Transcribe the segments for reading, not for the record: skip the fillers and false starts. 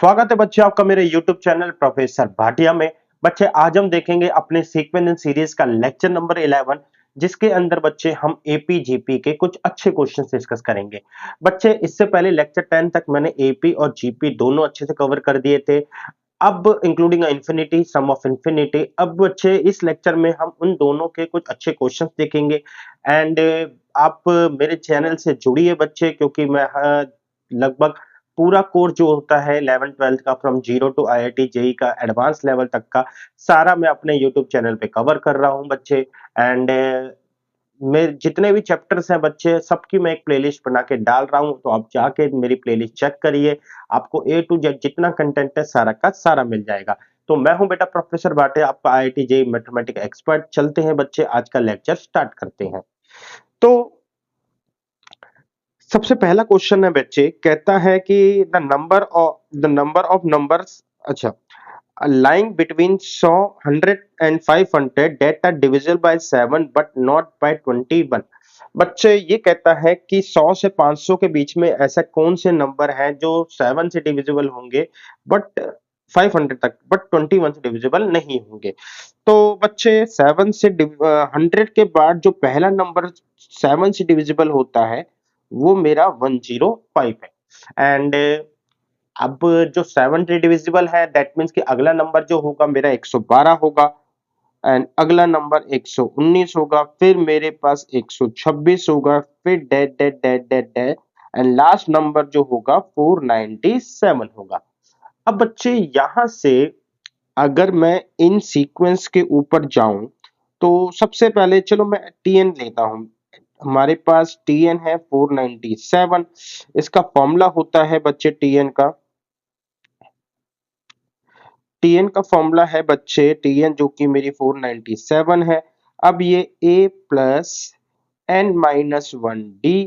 स्वागत है बच्चे आपका मेरे YouTube चैनल प्रोफेसर भाटिया में। बच्चे आज हम देखेंगे अपने सीक्वेंस इन सीरीज का लेक्चर नंबर 11, जिसके अंदर बच्चे हम एपी जीपी के कुछ अच्छे क्वेश्चन डिस्कस करेंगे। बच्चे इससे पहले लेक्चर 10 तक मैंने एपी और जीपी दोनों अच्छे से कवर कर दिए थे। अब including infinity, sum of infinity, अब बच्चे इस लेक्चर में हम उन दोनों के कुछ अच्छे क्वेश्चंस देखेंगे। एंड आप मेरे चैनल से जुड़िए बच्चे, क्योंकि मैं लगभग पूरा कोर्स जो होता है 11th-12th का from zero to IIT JEE का एडवांस लेवल तक का सारा मैं अपने यूट्यूब चैनल पे कवर कर रहा हूं बच्चे। एंड मेरे जितने भी चैप्टर्स हैं बच्चे, सबकी मैं एक प्लेलिस्ट बना के डाल रहा हूं, तो आप जाके मेरी प्लेलिस्ट चेक करिए। आपको ए टू जेड जितना कंटेंट है सारा का सारा मिल जाएगा। तो मैं हूं बेटा प्रोफेसर भाटिया, आपका आईआईटी जेई मैथमेटिक्स एक्सपर्ट। चलते हैं बच्चे, आज का लेक्चर स्टार्ट करते हैं। तो सबसे पहला क्वेश्चन है बच्चे, कहता है कि द नंबर ऑफ नंबर्स, अच्छा, lying between 100 100 and 500 that are divisible by 7 but not by 21। बच्चे ये कहता है कि 100 से 500 के बीच में ऐसा कौन से नंबर हैं जो 7 से डिविजिबल होंगे बट 500 तक, बट 21 से डिविजिबल नहीं होंगे। तो बच्चे 7 से 100 के बाद जो पहला नंबर 7 से डिविजिबल होता है वो मेरा 105 है। एंड अब जो 7 डिविजिबल है, दैट मीन्स कि अगला नंबर जो होगा मेरा 112 होगा। एंड अगला नंबर 119 होगा, फिर मेरे पास 126 होगा, फिर डेट डेट डेट डेट डेट एंड लास्ट नंबर जो होगा 497 होगा। अब बच्चे यहां से अगर मैं इन सीक्वेंस के ऊपर जाऊं तो सबसे पहले चलो मैं टीएन लेता हूं। हमारे पास टीएन है 497। इसका फॉर्मूला होता है बच्चे टीएन का फॉर्मूला है बच्चे, टीएन जो कि मेरी 497 है। अब ये a plus n minus 1d,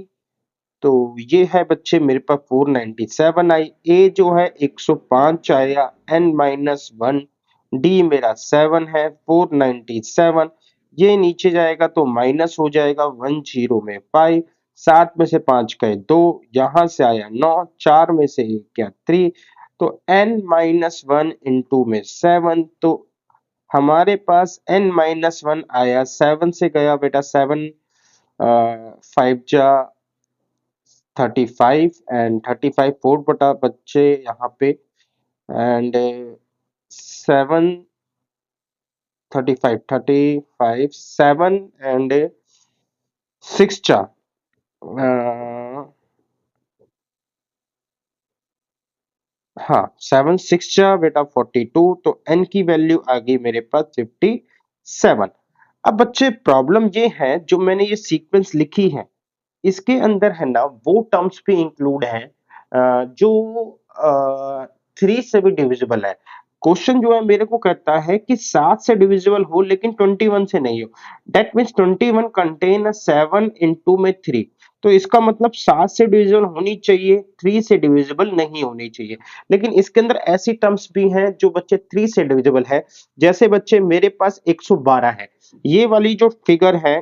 तो ये है बच्चे मेरे पास 497 आई। a जो है 105 आया, n माइनस 1, d मेरा 7 है, 497। ये नीचे जाएगा तो माइनस हो जाएगा, 10 में 5, 7 में से 5 गए 2, यहां से आया 9, 4 में से 1 गया 3, तो n माइनस 1 इंटू में 7, तो हमारे पास n माइनस 1 आया, 7 से गया बेटा 7, 5 जा 35 एंड 35 4 बटा बच्चे यहाँ पे, एंड 7 35 7 एंड 6 जा हाँ 7 6 जा बेटा 42, तो n की वैल्यू आ गई मेरे पास 57। अब बच्चे प्रॉब्लम ये है, जो मैंने ये सीक्वेंस लिखी है इसके अंदर है ना वो टर्म्स भी इंक्लूड हैं जो 3 से भी डिविजिबल है। क्वेश्चन जो है मेरे को कहता है कि 7 से डिविजिबल हो लेकिन 21 से नहीं हो। दैट मीन्स 21 कंटेन 7 इंटू में 3, तो इसका मतलब 7 से डिविजिबल होनी चाहिए, 3 से डिविजिबल नहीं होनी चाहिए। लेकिन इसके अंदर ऐसी टर्म्स भी हैं जो बच्चे 3 से डिविजिबल है। जैसे बच्चे मेरे पास 112 है, ये वाली जो फिगर है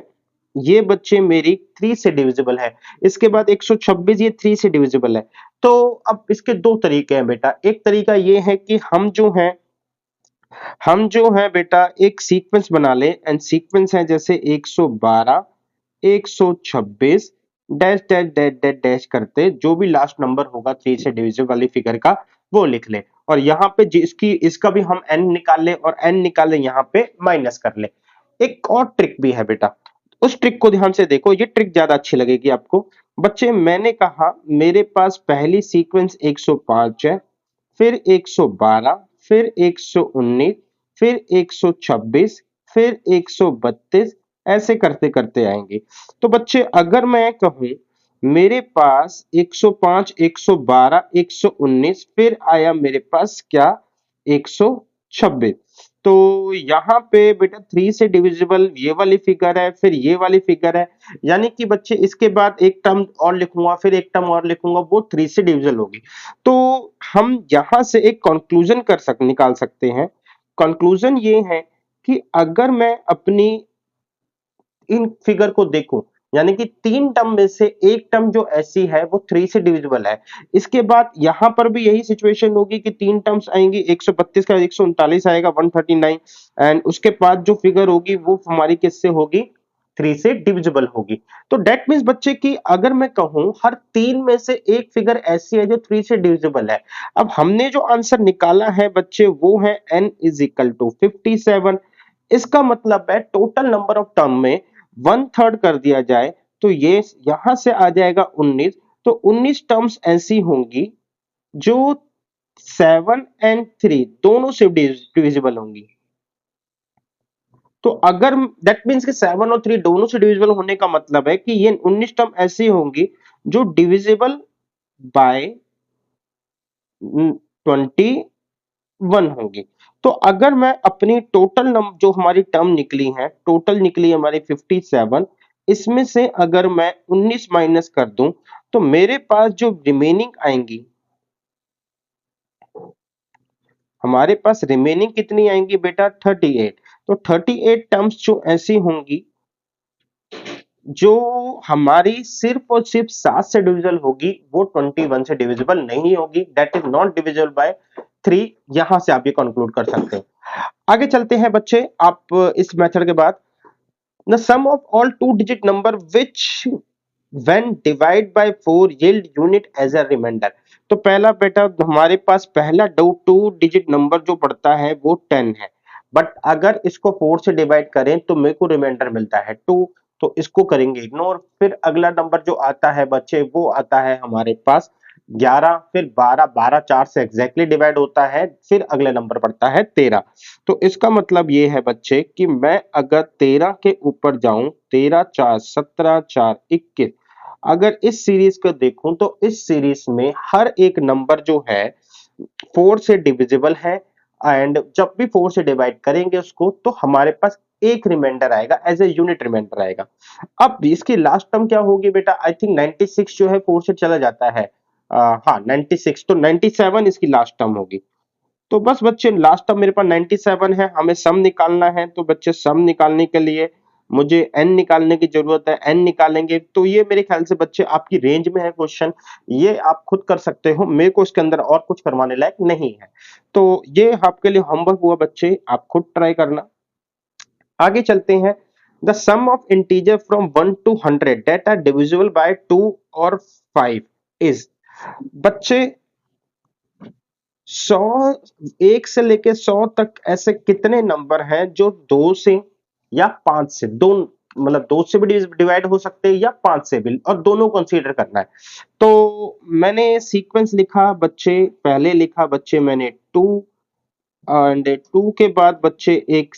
ये बच्चे मेरी 3 से डिविजिबल है। इसके बाद 126 ये 3 से डिविजिबल है। तो अब इसके दो तरीके हैं बेटा। एक तरीका ये है कि हम जो है बेटा एक सीक्वेंस बना ले, एंड सीक्वेंस है जैसे 112 126 dash dash dash dash dash करते जो भी लास्ट नंबर होगा 3 से डिविजिबल वाली फिगर का वो लिख ले, और यहाँ पे जिसकी इसका भी हम n निकाल ले और n निकाले यहाँ पे माइनस कर ले। एक और ट्रिक भी है बेटा, उस ट्रिक को ध्यान से देखो, ये ट्रिक ज्यादा अच्छी लगेगी आपको। बच्चे मैंने कहा मेरे पास पहली सीक्वेंस 105 है, फिर 112, फिर 119, फिर 126, फिर 132, ऐसे करते करते आएंगे। तो बच्चे अगर मैं कहूं मेरे पास 105 112 119, फिर आया मेरे पास क्या 126, तो यहाँ पे बेटा 3 से डिविजिबल ये वाली फिगर है, फिर ये वाली फिगर है। यानी कि बच्चे इसके बाद एक टर्म और लिखूंगा, फिर एक टर्म और लिखूंगा, वो 3 से डिविजिबल होगी। तो हम यहां से एक कंक्लूजन निकाल सकते हैं। कंक्लूजन ये है कि अगर मैं अपनी इन फिगर को देखूं, यानी कि 3 टर्म में से एक टर्म जो ऐसी है वो 3 से डिविजिबल है। इसके बाद यहां पर भी यही सिचुएशन होगी कि 3 टर्म्स आएंगी, 132 का 139 आएगा, 139, एंड उसके बाद जो फिगर होगी वो हमारी किससे होगी, 3 से डिविजिबल होगी। तो दैट मीन्स बच्चे की अगर मैं कहूं हर 3 में से एक फिगर ऐसी है जो 3 से डिविजिबल है। अब हमने जो आंसर निकाला है बच्चे वो है n इज इक्वल टू 57। इसका मतलब है टोटल नंबर ऑफ टर्म में 1/3 कर दिया जाए तो ये यहां से आ जाएगा 19। तो 19 टर्म्स ऐसी होंगी जो 7 एंड 3 दोनों से डिविजिबल होंगी। तो अगर दैट मीन्स कि 7 और 3 दोनों से डिविजिबल होने का मतलब है कि ये 19 टर्म ऐसी होंगी जो डिविजिबल बाय 21 होगी। तो अगर मैं अपनी टोटल जो हमारी टर्म निकली है, टोटल निकली है हमारी 57, इसमें से अगर मैं 19 माइनस कर दूं तो मेरे पास जो रिमेनिंग आएंगी, हमारे पास रिमेनिंग कितनी आएंगी बेटा, 38। तो 38 टर्म्स जो ऐसी होंगी जो हमारी सिर्फ और सिर्फ 7 से डिविजिबल होगी, वो 21 से डिविजिबल नहीं होगी, that is not divisible by 3। यहां से आप ये कंक्लूड कर सकते हैं। आगे चलते हैं बच्चे, आप इस मेथड के बाद the sum of all two digit number which when divide by 4 yield unit as a remainder. तो पहला बेटा हमारे पास पहला टू डिजिट नंबर जो पड़ता है वो 10 है, बट अगर इसको 4 से डिवाइड करें तो मेरे को रिमाइंडर मिलता है 2, तो इसको करेंगे इग्नोर। फिर अगला नंबर जो आता है बच्चे वो आता है हमारे पास 11, फिर 12, 12 4 से एग्जैक्टली डिवाइड होता है, फिर अगला नंबर पड़ता है 13। तो इसका मतलब ये है बच्चे कि मैं अगर 13 के ऊपर जाऊं, 13 4 17 4 21, अगर इस सीरीज को देखूं तो इस सीरीज में हर एक नंबर जो है 4 से डिविजिबल है, एंड जब भी 4 से डिवाइड करेंगे उसको तो हमारे पास एक रिमाइंडर आएगा, एज ए यूनिट रिमाइंडर आएगा। अब इसकी लास्ट टर्म क्या होगी बेटा, आई थिंक 96 जो है 4 से चला जाता है, हाँ 96, तो 97 इसकी लास्ट टर्म होगी। तो बस बच्चे लास्ट टर्म मेरे पास 97 है, हमें सम निकालना है। तो बच्चे सम निकालने के लिए मुझे n निकालने की जरूरत है, n निकालेंगे तो ये मेरे ख्याल से बच्चे आपकी रेंज में है क्वेश्चन, ये आप खुद कर सकते हो, मेरे को इसके अंदर और कुछ करवाने लायक नहीं है। तो ये आपके लिए होमवर्क हुआ बच्चे, आप खुद ट्राई करना। आगे चलते हैं, the sum of integer from 1 to 100 that are divisible by 2 और 5 इज। बच्चे 100, 1 से लेके 100 तक ऐसे कितने नंबर हैं जो 2 से या 5 से, दो मतलब 2 से भी डिवाइड हो सकते हैं या 5 से भी, और दोनों कंसीडर करना है। तो मैंने सीक्वेंस लिखा बच्चे, पहले लिखा बच्चे मैंने 2, एंड 2 के बाद बच्चे एक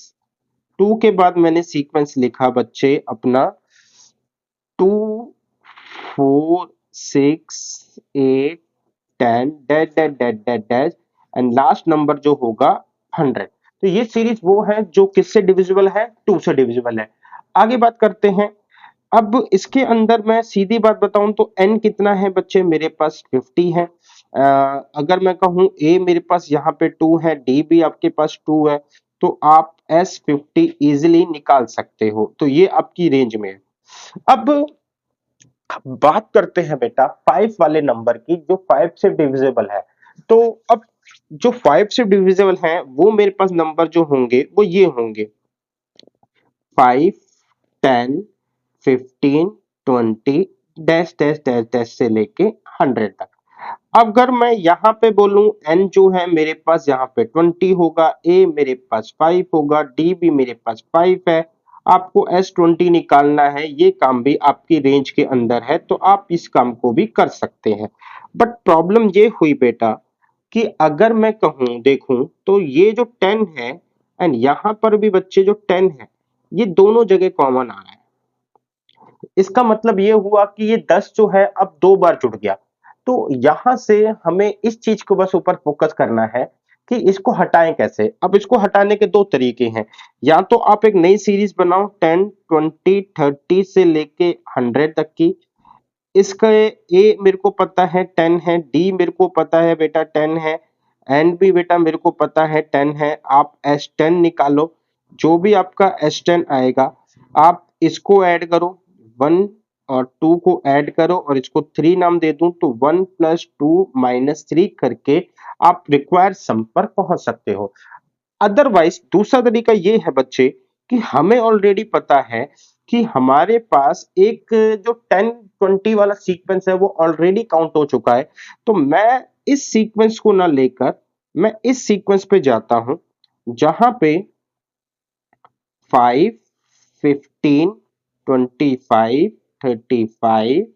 2 के बाद मैंने सीक्वेंस लिखा बच्चे अपना 2 4 6 8 10 dash dash dash dash dash, and last number जो होगा 100। तो ये सीरीज वो है जो किससे डिविजिबल है, 2 से डिविजिबल है। आगे बात करते हैं, अब इसके अंदर मैं सीधी बात बताऊं तो n कितना है बच्चे, मेरे पास 50 है। अगर मैं कहूं a मेरे पास यहाँ पे 2 है, d भी आपके पास 2 है, तो आप s50 इजीली निकाल सकते हो, तो ये आपकी रेंज में है। अब बात करते हैं बेटा 5 वाले नंबर की जो 5 से डिविजिबल है। तो अब जो 5 से डिविजिबल है वो मेरे पास नंबर जो होंगे वो ये होंगे 5 10 15 20 डैश डैश डैश डैश से लेके 100 तक। अगर मैं यहाँ पे बोलूं n जो है मेरे पास यहाँ पे 20 होगा, a मेरे पास 5 होगा, d भी मेरे पास 5 है। आपको s20 निकालना है, ये काम भी आपकी रेंज के अंदर है, तो आप इस काम को भी कर सकते हैं। बट प्रॉब्लम ये हुई बेटा कि अगर मैं कहूं देखूं तो ये जो 10 है एंड यहाँ पर भी बच्चे जो 10 है, ये दोनों जगह कॉमन आ रहा है। इसका मतलब ये हुआ कि ये 10 जो है अब 2 बार जुड़ गया। तो यहां से हमें इस चीज को बस ऊपर फोकस करना है कि इसको हटाएं कैसे। अब इसको हटाने के दो तरीके हैं, या तो आप एक नई सीरीज बनाओ 10 20 30 से लेके 100 तक की। इसका ए मेरे को पता है 10 है, डी मेरे को पता है बेटा 10 है, एंड भी बेटा मेरे को पता है 10 है। आप S10 निकालो, जो भी आपका S10 आएगा आप इसको ऐड करो, 1 और 2 को ऐड करो और इसको 3 नाम दे दूं तो 1 प्लस 2 माइनस 3 करके आप रिक्वायर्ड सम पर पहुंच सकते हो। अदरवाइज दूसरा तरीका ये है बच्चे कि हमें ऑलरेडी पता है कि हमारे पास एक जो 10-20 वाला सीक्वेंस है वो ऑलरेडी काउंट हो चुका है, तो मैं इस सीक्वेंस को ना लेकर मैं इस सीक्वेंस पे जाता हूं जहां पे 5, 15, 25, 35,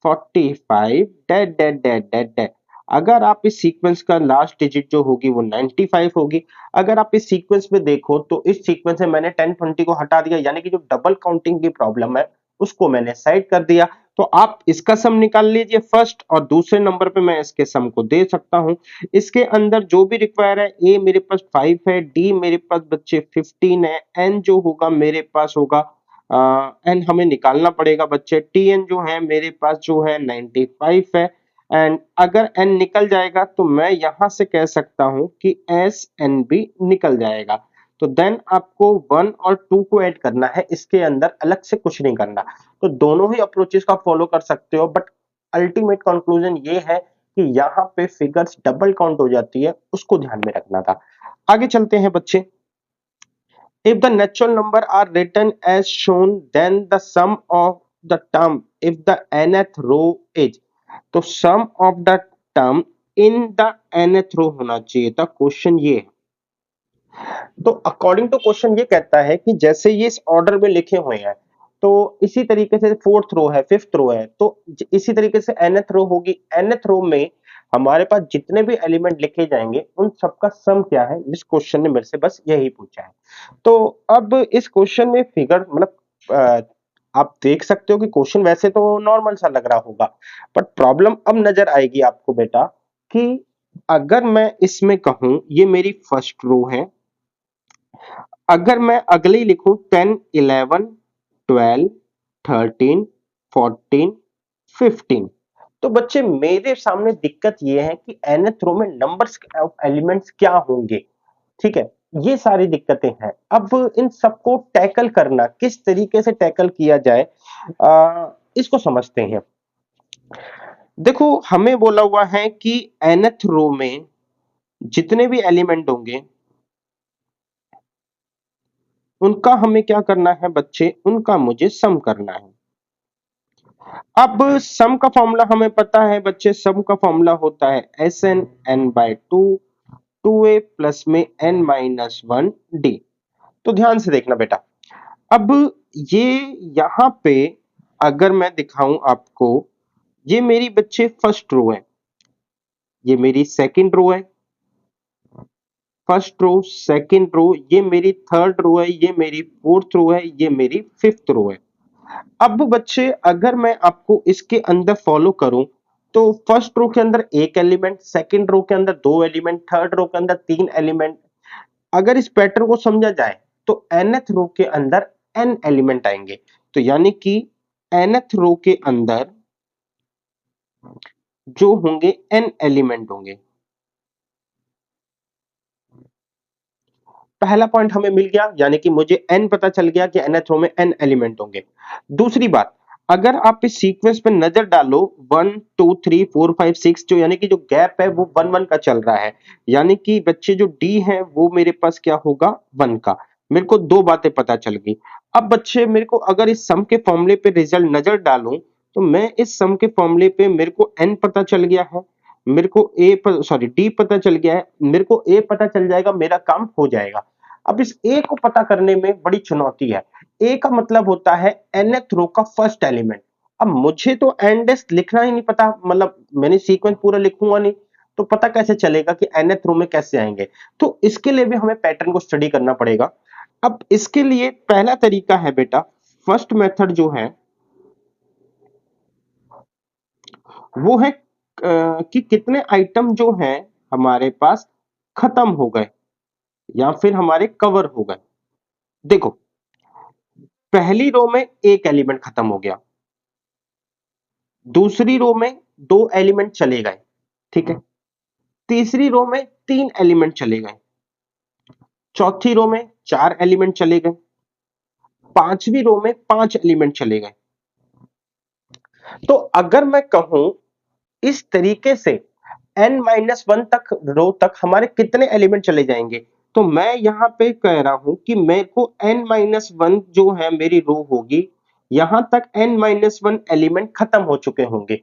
45 that that that that that. अगर आप इस सीक्वेंस का लास्ट डिजिट जो होगी वो 95 होगी। अगर आप इस सीक्वेंस में देखो तो इस सीक्वेंस से मैंने 10-20 को हटा दिया, यानी कि जो डबल काउंटिंग की प्रॉब्लम है उसको मैंने साइड कर दिया। तो आप इसका सम निकाल लीजिए फर्स्ट, और दूसरे नंबर पे मैं इसके सम को दे सकता हूं। इसके अंदर जो भी रिक्वायर है, ए मेरे पास 5 है, डी मेरे पास बच्चे 15 है, एन जो होगा मेरे पास होगा एन हमें निकालना पड़ेगा बच्चे, टी एन जो है मेरे पास जो है 95 है। एंड अगर एन निकल जाएगा तो मैं यहां से कह सकता हूं कि एस एन भी निकल जाएगा। तो देन आपको 1 और 2 को ऐड करना है, इसके अंदर अलग से कुछ नहीं करना। तो दोनों ही अप्रोचेस का फॉलो कर सकते हो, बट अल्टीमेट कंक्लूजन ये है कि यहाँ पे फिगर्स डबल काउंट हो जाती है, उसको ध्यान में रखना था। आगे चलते हैं बच्चे। If the natural number are written as shown, then the sum of the term if the nth row is, तो sum of the term in the nth row होना चाहिए था। क्वेश्चन ये है, तो अकॉर्डिंग टू क्वेश्चन ये कहता है कि जैसे ये इस ऑर्डर में लिखे हुए हैं, तो इसी तरीके से फोर्थ रो है, फिफ्थ रो है, तो इसी तरीके से nth रो होगी। nth रो में हमारे पास जितने भी एलिमेंट लिखे जाएंगे उन सबका सम क्या है, इस क्वेश्चन ने मेरे से बस यही पूछा है। तो अब इस क्वेश्चन में फिगर मतलब आप देख सकते हो कि क्वेश्चन वैसे तो नॉर्मल सा लग रहा होगा, बट प्रॉब्लम अब नजर आएगी आपको बेटा कि अगर मैं इसमें कहूं ये मेरी फर्स्ट रो है, अगर मैं अगले ही लिखूं 10, 11, 12, 13, 14, 15, तो बच्चे मेरे सामने दिक्कत ये है कि nth रो में नंबर्स ऑफ एलिमेंट्स क्या होंगे। ठीक है, ये सारी दिक्कतें हैं। अब इन सबको टैकल करना, किस तरीके से टैकल किया जाए, इसको समझते हैं। देखो हमें बोला हुआ है कि nth रो में जितने भी एलिमेंट होंगे उनका हमें क्या करना है बच्चे, उनका मुझे सम करना है। अब सम का फॉर्मूला हमें पता है बच्चे, सम का फॉर्मूला होता है S N N by two, two A plus में एन माइनस वन डी। तो ध्यान से देखना बेटा, अब ये यहां पे अगर मैं दिखाऊं आपको, ये मेरी बच्चे फर्स्ट रो है, ये मेरी सेकंड रो है, फर्स्ट रो सेकंड रो, ये मेरी थर्ड रो है, ये मेरी फोर्थ रो है, ये मेरी फिफ्थ रो है। अब बच्चे अगर मैं आपको इसके अंदर फॉलो करूं तो फर्स्ट रो के अंदर एक एलिमेंट, सेकंड रो के अंदर दो एलिमेंट, थर्ड रो के अंदर तीन एलिमेंट। अगर इस पैटर्न को समझा जाए तो nth रो के अंदर n एलिमेंट आएंगे, तो यानी कि nth रो के अंदर जो होंगे n एलिमेंट होंगे। पहला पॉइंट हमें मिल गया, यानी कि मुझे n पता चल गया कि nth रो में n एलिमेंट होंगे। दूसरी बात, अगर आप इस सीक्वेंस पे नजर डालो 1 2 3 4 5 6, जो यानी कि जो गैप है वो 1 1 का चल रहा है, यानी कि बच्चे जो d है वो मेरे पास क्या होगा 1 का। मेरे को दो बातें पता चल गई। अब बच्चे मेरे को अगर इस सम के फॉर्मूले पे रिजल्ट नजर डालूं तो मैं इस सम के फॉर्मूले पे मेरे को n पता चल गया है, मेरे को सॉरी डी पता चल गया है, मेरे को ए पता चल जाएगा, मेरा काम हो जाएगा। अब इस ए को पता करने में बड़ी चुनौती है। ए का मतलब होता है nth रो का फर्स्ट एलिमेंट। अब मुझे तो एनडेस लिखना ही नहीं पता, मतलब मैंने सीक्वेंस पूरा लिखूंगा नहीं तो पता कैसे चलेगा कि nth रो में कैसे आएंगे। तो इसके लिए भी हमें पैटर्न को स्टडी करना पड़ेगा। अब इसके लिए पहला तरीका है बेटा, फर्स्ट मेथड जो है वो है कि कितने आइटम जो है हमारे पास खत्म हो गए या फिर हमारे कवर हो गए। देखो पहली रो में एक एलिमेंट खत्म हो गया, दूसरी रो में दो एलिमेंट चले गए, ठीक है, तीसरी रो में तीन एलिमेंट चले गए, चौथी रो में चार एलिमेंट चले गए, पांचवी रो में पांच एलिमेंट चले गए, तो अगर मैं कहूं इस तरीके से n-1 तक रो तक हमारे कितने एलिमेंट चले जाएंगे, तो मैं यहां पे कह रहा हूं कि मेरे को n-1 जो है मेरी रो होगी, यहां तक n-1 एलिमेंट खत्म हो चुके होंगे।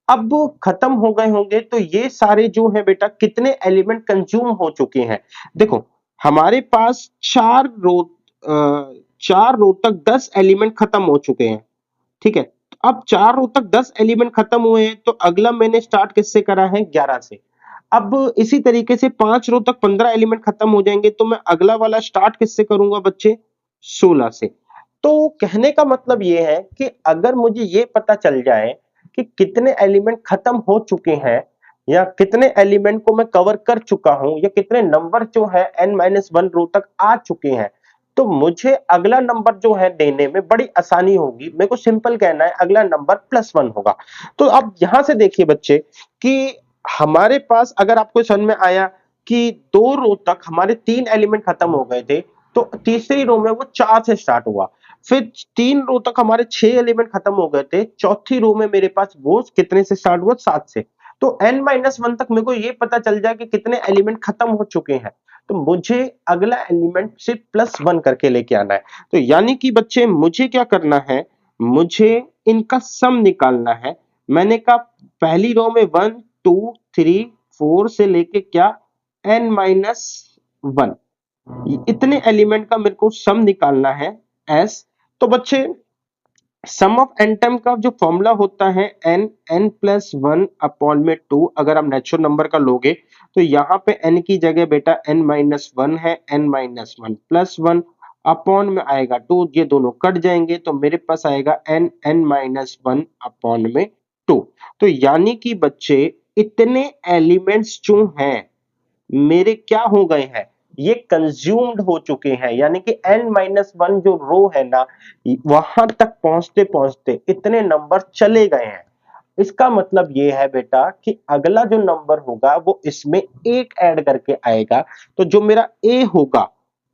अब खत्म हो गए होंगे तो ये सारे जो है बेटा कितने एलिमेंट कंज्यूम हो चुके हैं। देखो हमारे पास चार रो तक 10 एलिमेंट खत्म हो चुके हैं, ठीक है। तो अब 4 रो तक 10 एलिमेंट खत्म हुए हैं तो अगला मैंने स्टार्ट किससे करा है, 11 से। अब इसी तरीके से 5 रो तक 15 एलिमेंट खत्म हो जाएंगे तो मैं अगला वाला स्टार्ट किससे करूंगा बच्चे, 16 से। तो कहने का मतलब ये है कि अगर मुझे ये पता चल जाए कि कितने एलिमेंट खत्म हो चुके हैं या कितने एलिमेंट को मैं कवर कर चुका हूं या कितने नंबर जो है n-1 रो तक आ चुके हैं, तो मुझे अगला नंबर जो है देने में बड़ी आसानी होगी। मेरे को सिंपल कहना है अगला नंबर +1 होगा। तो अब यहां से देखिए बच्चे कि हमारे पास अगर आपको समझ में आया कि 2 रो तक हमारे 3 एलिमेंट खत्म हो गए थे, तो तीसरी रो में वो 4 से स्टार्ट हुआ। फिर 3 रो तक हमारे 6 एलिमेंट खत्म हो गए थे, चौथी रो में मेरे पास वो कितने से स्टार्ट हुआ, 7 से। तो n-1 तक मेरे को ये पता चल जाए कि कितने एलिमेंट खत्म हो चुके हैं, तो मुझे अगला एलिमेंट से +1 करके लेके आना है। तो यानी कि बच्चे मुझे क्या करना है, मुझे इनका सम निकालना है। मैंने कहा पहली रो में 1 2 3 4 से लेके क्या n-1 इतने एलिमेंट का मेरे को सम निकालना है s। तो बच्चे सम ऑफ एन टर्म का जो फॉर्मूला होता है n+1 अपॉन में 2, अगर आप नेचुरल नंबर का लोगे तो यहाँ पे n की जगह बेटा n-1 है, n-1 +1 अपॉन में आएगा 2, ये दोनों कट जाएंगे तो मेरे पास आएगा n-1 अपॉन में 2। तो यानी कि बच्चे इतने एलिमेंट्स जो हैं मेरे क्या हो गए हैं, ये कंज्यूम्ड हो चुके हैं। यानी कि n-1 जो रो है ना, वहां तक पहुंचते पहुंचते इतने नंबर चले गए हैं। इसका मतलब ये है बेटा कि अगला जो नंबर होगा वो इसमें एक ऐड करके आएगा। तो जो मेरा a होगा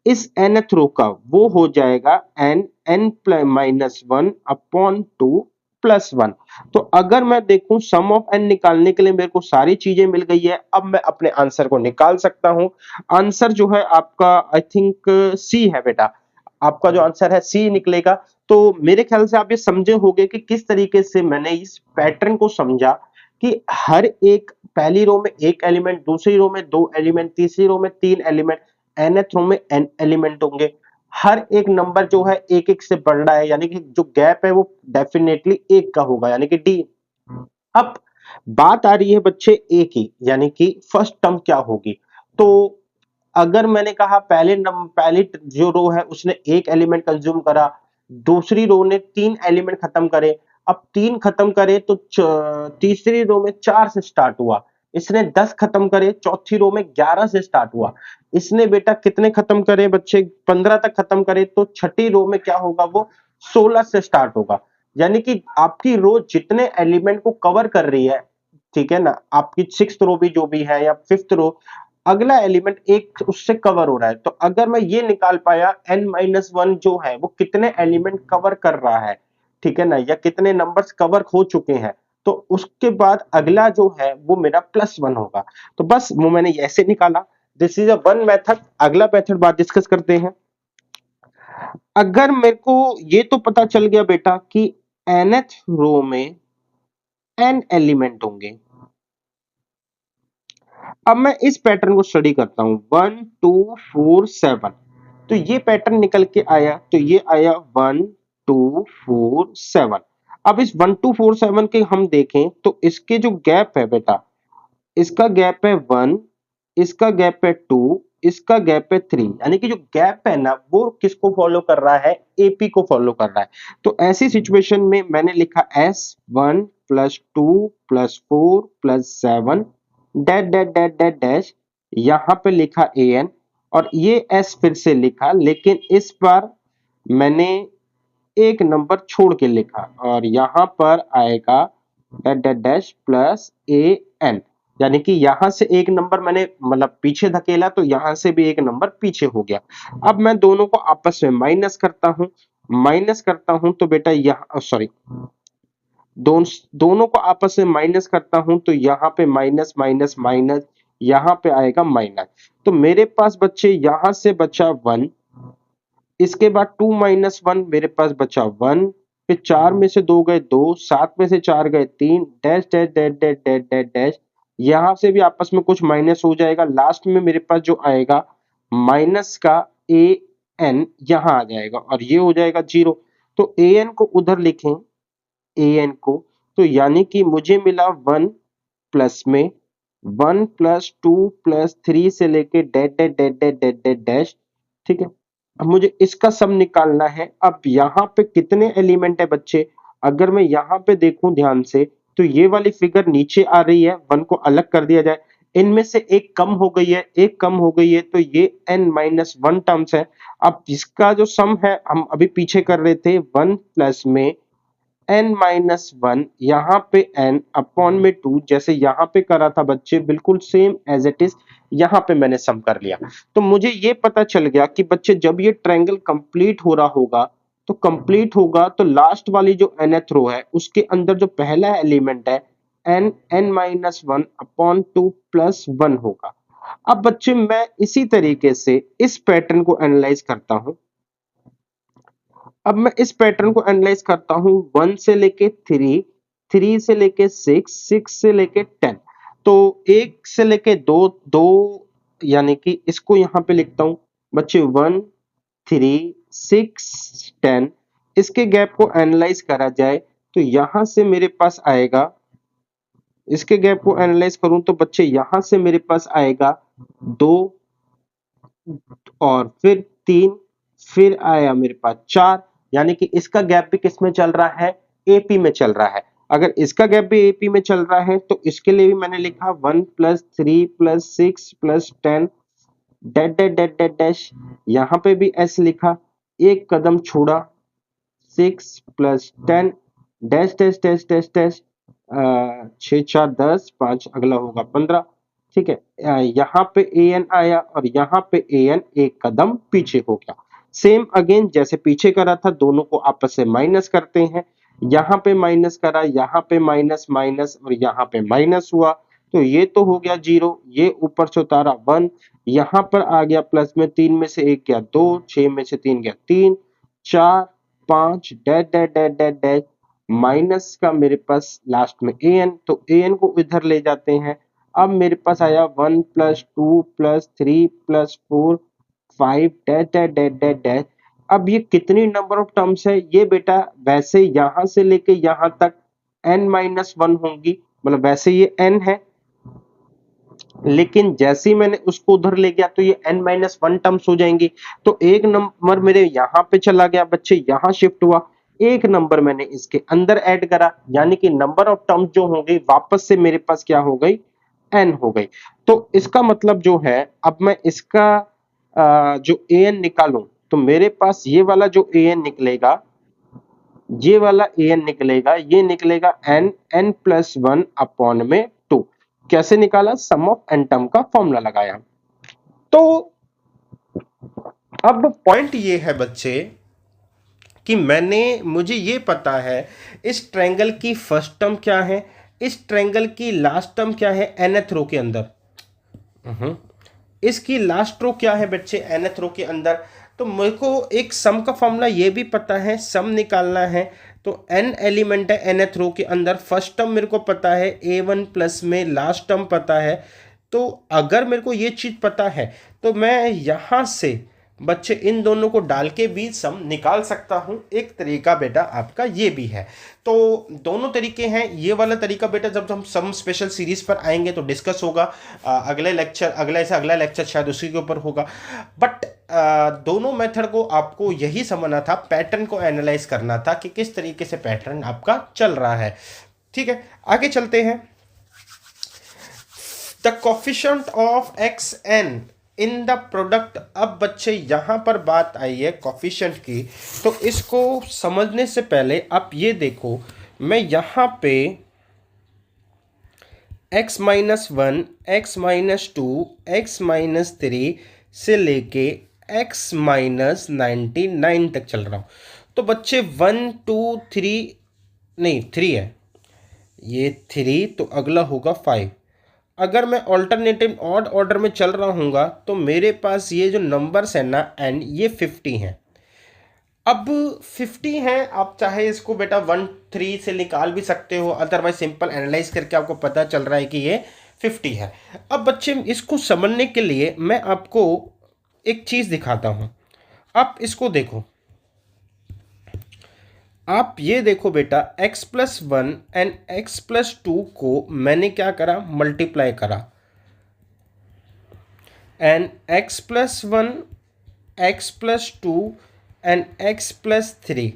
इस nth रो का वो हो जाएगा n-1 अपॉन 2 +1। तो अगर मैं देखूं सम ऑफ n निकालने के लिए मेरे को सारी चीजें मिल गई है, अब मैं अपने आंसर को निकाल सकता हूं। आंसर जो है आपका आई थिंक सी है बेटा, आपका जो आंसर है सी निकलेगा। तो मेरे ख्याल से आप ये समझे होंगे कि किस तरीके से मैंने इस पैटर्न को समझा कि हर एक पहली रो में एक एलिमेंट, दूसरी रो में 2 एलिमेंट, तीसरी रो में 3 एलिमेंट, nth रो में n एलिमेंट होंगे। हर एक नंबर जो है एक एक से बढ़ रहा है, यानी कि जो गैप है वो डेफिनेटली एक का होगा, यानी कि डी। अब बात आ रही है बच्चे ए की, यानी कि फर्स्ट टर्म क्या होगी। तो अगर मैंने कहा पहली जो रो है उसने एक एलिमेंट कंज्यूम करा, दूसरी रो ने 3 एलिमेंट खत्म करे। अब 3 खत्म करे तो तीसरी रो में 4 से स्टार्ट हुआ, इसने 10 खत्म करे, चौथी रो में 11 से स्टार्ट हुआ, इसने बेटा कितने खत्म करे बच्चे, 15 तक खत्म करे, तो छठी रो में क्या होगा, वो 16 से स्टार्ट होगा। यानी कि आपकी रो जितने एलिमेंट को कवर कर रही है, ठीक है ना, आपकी 6th रो भी जो भी है या 5th रो, अगला एलिमेंट एक उससे कवर हो रहा है। तो अगर मैं ये निकाल पाया n-1 जो है वो कितने एलिमेंट कवर कर रहा है, ठीक है ना, या कितने नंबर्स कवर हो चुके हैं, तो उसके बाद अगला जो है वो मेरा +1 होगा। तो बस वो मैंने ऐसे निकाला। This is a one method. अगला मेथड बात डिस्कस करते हैं। अगर मेरे को ये तो पता चल गया बेटा कि nth रो में n एलिमेंट होंगे, अब मैं इस पैटर्न को स्टडी करता हूं 1 2 4 7। तो ये पैटर्न निकल के आया, तो ये आया 1 2 4 7। अब इस 1 2 4 7 के हम देखें तो इसके जो गैप है बेटा, इसका गैप है 1, इसका गैप है 2, इसका गैप है 3। यानी कि जो गैप है ना वो किसको फॉलो कर रहा है, एपी को फॉलो कर रहा है। तो ऐसी सिचुएशन में मैंने लिखा s1 +2 +4 +7 dash dash dash dash dash, यहां पे लिखा an और ये s फिर से लिखा, लेकिन इस बार मैंने एक नंबर छोड़ के लिखा और यहां पर आएगा dash dash dash plus an। यानी कि यहां से एक नंबर मैंने मतलब पीछे धकेला तो यहां से भी एक नंबर पीछे हो गया। अब मैं दोनों को आपस में माइनस करता हूं तो बेटा यहाँ सॉरी दोनों को आपस में माइनस करता हूं तो यहाँ पे माइनस माइनस माइनस, यहाँ पे आएगा माइनस। तो मेरे पास बच्चे यहां से बचा 1, इसके बाद 2 माइनस 1 मेरे पास बचा 1, फिर 4 में से 2 गए 2, 7 में से 4 गए 3, dash dash dash dash dash dash dash, यहां से भी आपस में कुछ माइनस हो जाएगा। लास्ट में मेरे पास जो आएगा माइनस का ए एन यहां आ जाएगा और ये हो जाएगा 0। तो ए एन को उधर लिखें, ए एन को, तो यानी कि मुझे मिला 1 प्लस में 1 प्लस 2 प्लस 3 से लेके dash dash dash dash dash dash dash, ठीक है। अब मुझे इसका सम निकालना है। अब यहाँ पे कितने एलिमेंट है बच्चे, अगर मैं यहाँ पे देखूं ध्यान से तो ये वाली फिगर नीचे आ रही है, 1 को अलग कर दिया जाए, इनमें से एक कम हो गई है, एक कम हो गई है, तो ये n माइनस 1 टर्म्स है। अब इसका जो सम है हम अभी पीछे कर रहे थे 1 प्लस में n माइनस 1, यहाँ पे n अपॉन में 2, जैसे यहाँ पे करा था बच्चे बिल्कुल सेम एज इट इज यहाँ पे मैंने सम कर लिया। तो मुझे ये पता चल गया कि बच्चे जब ये ट्रायंगल कंप्लीट हो रहा होगा तो कंप्लीट होगा तो लास्ट वाली जो nth रो है उसके अंदर जो पहला एलिमेंट है n माइनस 1 अपॉन 2 प्लस 1 होगा। अब बच्चे मैं इसी तरीके से इस पैटर्न को एनालाइज करता हूं। अब मैं इस पैटर्न को एनालाइज करता हूं 1 से लेके 3, 3 से लेके 6, 6 से लेके 10। तो 1 से लेके 2, 2 यानी कि इसको यहां पे लिखता हूं बच्चे 1, 3, 6, 10। इसके गैप को एनालाइज करा जाए तो यहां से मेरे पास आएगा, इसके गैप को एनालाइज करूं तो बच्चे यहां से मेरे पास आएगा 2 और फिर 3, फिर आया मेरे पास 4, यानी कि इसका गैप भी किस में चल रहा है, एपी में चल रहा है। अगर इसका गैप भी एपी में चल रहा है तो इसके लिए भी मैंने लिखा 1 plus 3 plus 6 plus 10 dash dash dash dash dash, यहां पे भी एस लिखा, एक कदम छोड़ा 6 plus 10 dash dash dash dash dash, 6 4 10, 5 अगला होगा 15, ठीक है। यहाँ पे ए एन आया और यहाँ पे ए एन एक कदम पीछे हो गया। सेम अगेन जैसे पीछे करा था, दोनों को आपस से माइनस करते हैं, यहाँ पे माइनस करा, यहाँ पे माइनस माइनस और यहाँ पे माइनस हुआ, तो ये तो हो गया 0, ये ऊपर से उतारा 1, यहाँ पर आ गया प्लस में, 3 में से 1 गया 2, 6 में से 3 गया 3, 4 5 dash dash dash dash dash, minus का मेरे पास लास्ट में ए एन, तो ए एन को इधर ले जाते हैं। अब मेरे पास आया 1 plus 2 plus 3 plus 4 5 dash dash dash dash dash. अब ये कितनी नंबर ऑफ टर्म्स है, ये बेटा वैसे यहां से लेके यहां तक n माइनस 1 होंगी, मतलब वैसे ये n है, लेकिन जैसे ही मैंने उसको उधर ले गया तो ये n माइनस 1 टर्म्स हो जाएंगी। तो एक नंबर मेरे यहाँ पे चला गया बच्चे, यहाँ शिफ्ट हुआ, एक नंबर मैंने इसके अंदर ऐड करा, यानी कि नंबर ऑफ टर्म्स जो हो गई वापस से मेरे पास क्या हो गई, n हो गई। तो इसका मतलब जो है, अब मैं इसका जो an निकालूं तो मेरे पास ये वाला जो an निकलेगा, ये वाला an निकलेगा, ये निकलेगा n प्लस 1 अपॉन में 2। कैसे निकाला, सम ऑफ n टर्म का फॉर्मूला लगाया। तो अब पॉइंट ये है बच्चे कि मुझे ये पता है इस ट्रायंगल की फर्स्ट टर्म क्या है, इस ट्रायंगल की लास्ट टर्म क्या है nth रो के अंदर, इसकी लास्ट रो क्या है बच्चे nth रो के अंदर। तो मेरे को एक सम का फॉर्मूला ये भी पता है, सम निकालना है तो n एलिमेंट है nth रो के अंदर, फर्स्ट टर्म मेरे को पता है a1 प्लस में लास्ट टर्म पता है। तो अगर मेरे को ये चीज पता है तो मैं यहां से बच्चे इन दोनों को डाल के भी सम निकाल सकता हूं। एक तरीका बेटा आपका ये भी है। तो दोनों तरीके हैं। ये वाला तरीका बेटा जब हम सम स्पेशल सीरीज पर आएंगे तो डिस्कस होगा, अगले लेक्चर, अगला लेक्चर शायद उसी के ऊपर होगा। बट दोनों मेथड को आपको यही समझना था, पैटर्न को एनालाइज करना था कि किस तरीके से पैटर्न आपका चल रहा है। ठीक है, आगे चलते हैं। The coefficient of X N in the product. अब बच्चे यहां पर बात आई है कोफिशिएंट की, तो इसको समझने से पहले आप ये देखो, मैं यहां पे x minus 1, x minus 2, x minus 3 से लेके x माइनस 99 तक चल रहा हूं। तो बच्चे 1 2 3 नहीं 3 है, ये 3, तो अगला होगा 5। अगर मैं ऑल्टरनेटिव ऑड ऑर्डर में चल रहा हूँगा तो मेरे पास ये जो नंबर्स हैं ना एंड ये 50 हैं। अब 50 हैं, आप चाहे इसको बेटा 1 3 से निकाल भी सकते हो, अदरवाइज सिंपल एनालाइज करके आपको पता चल रहा है कि ये 50 है। अब बच्चे इसको समझने के लिए मैं आपको एक चीज़ दिखाता हूँ। आप इसको देखो, आप ये देखो बेटा x+1 एंड x+2 को मैंने क्या करा, मल्टीप्लाई करा, and x+1 x+2 and x+3,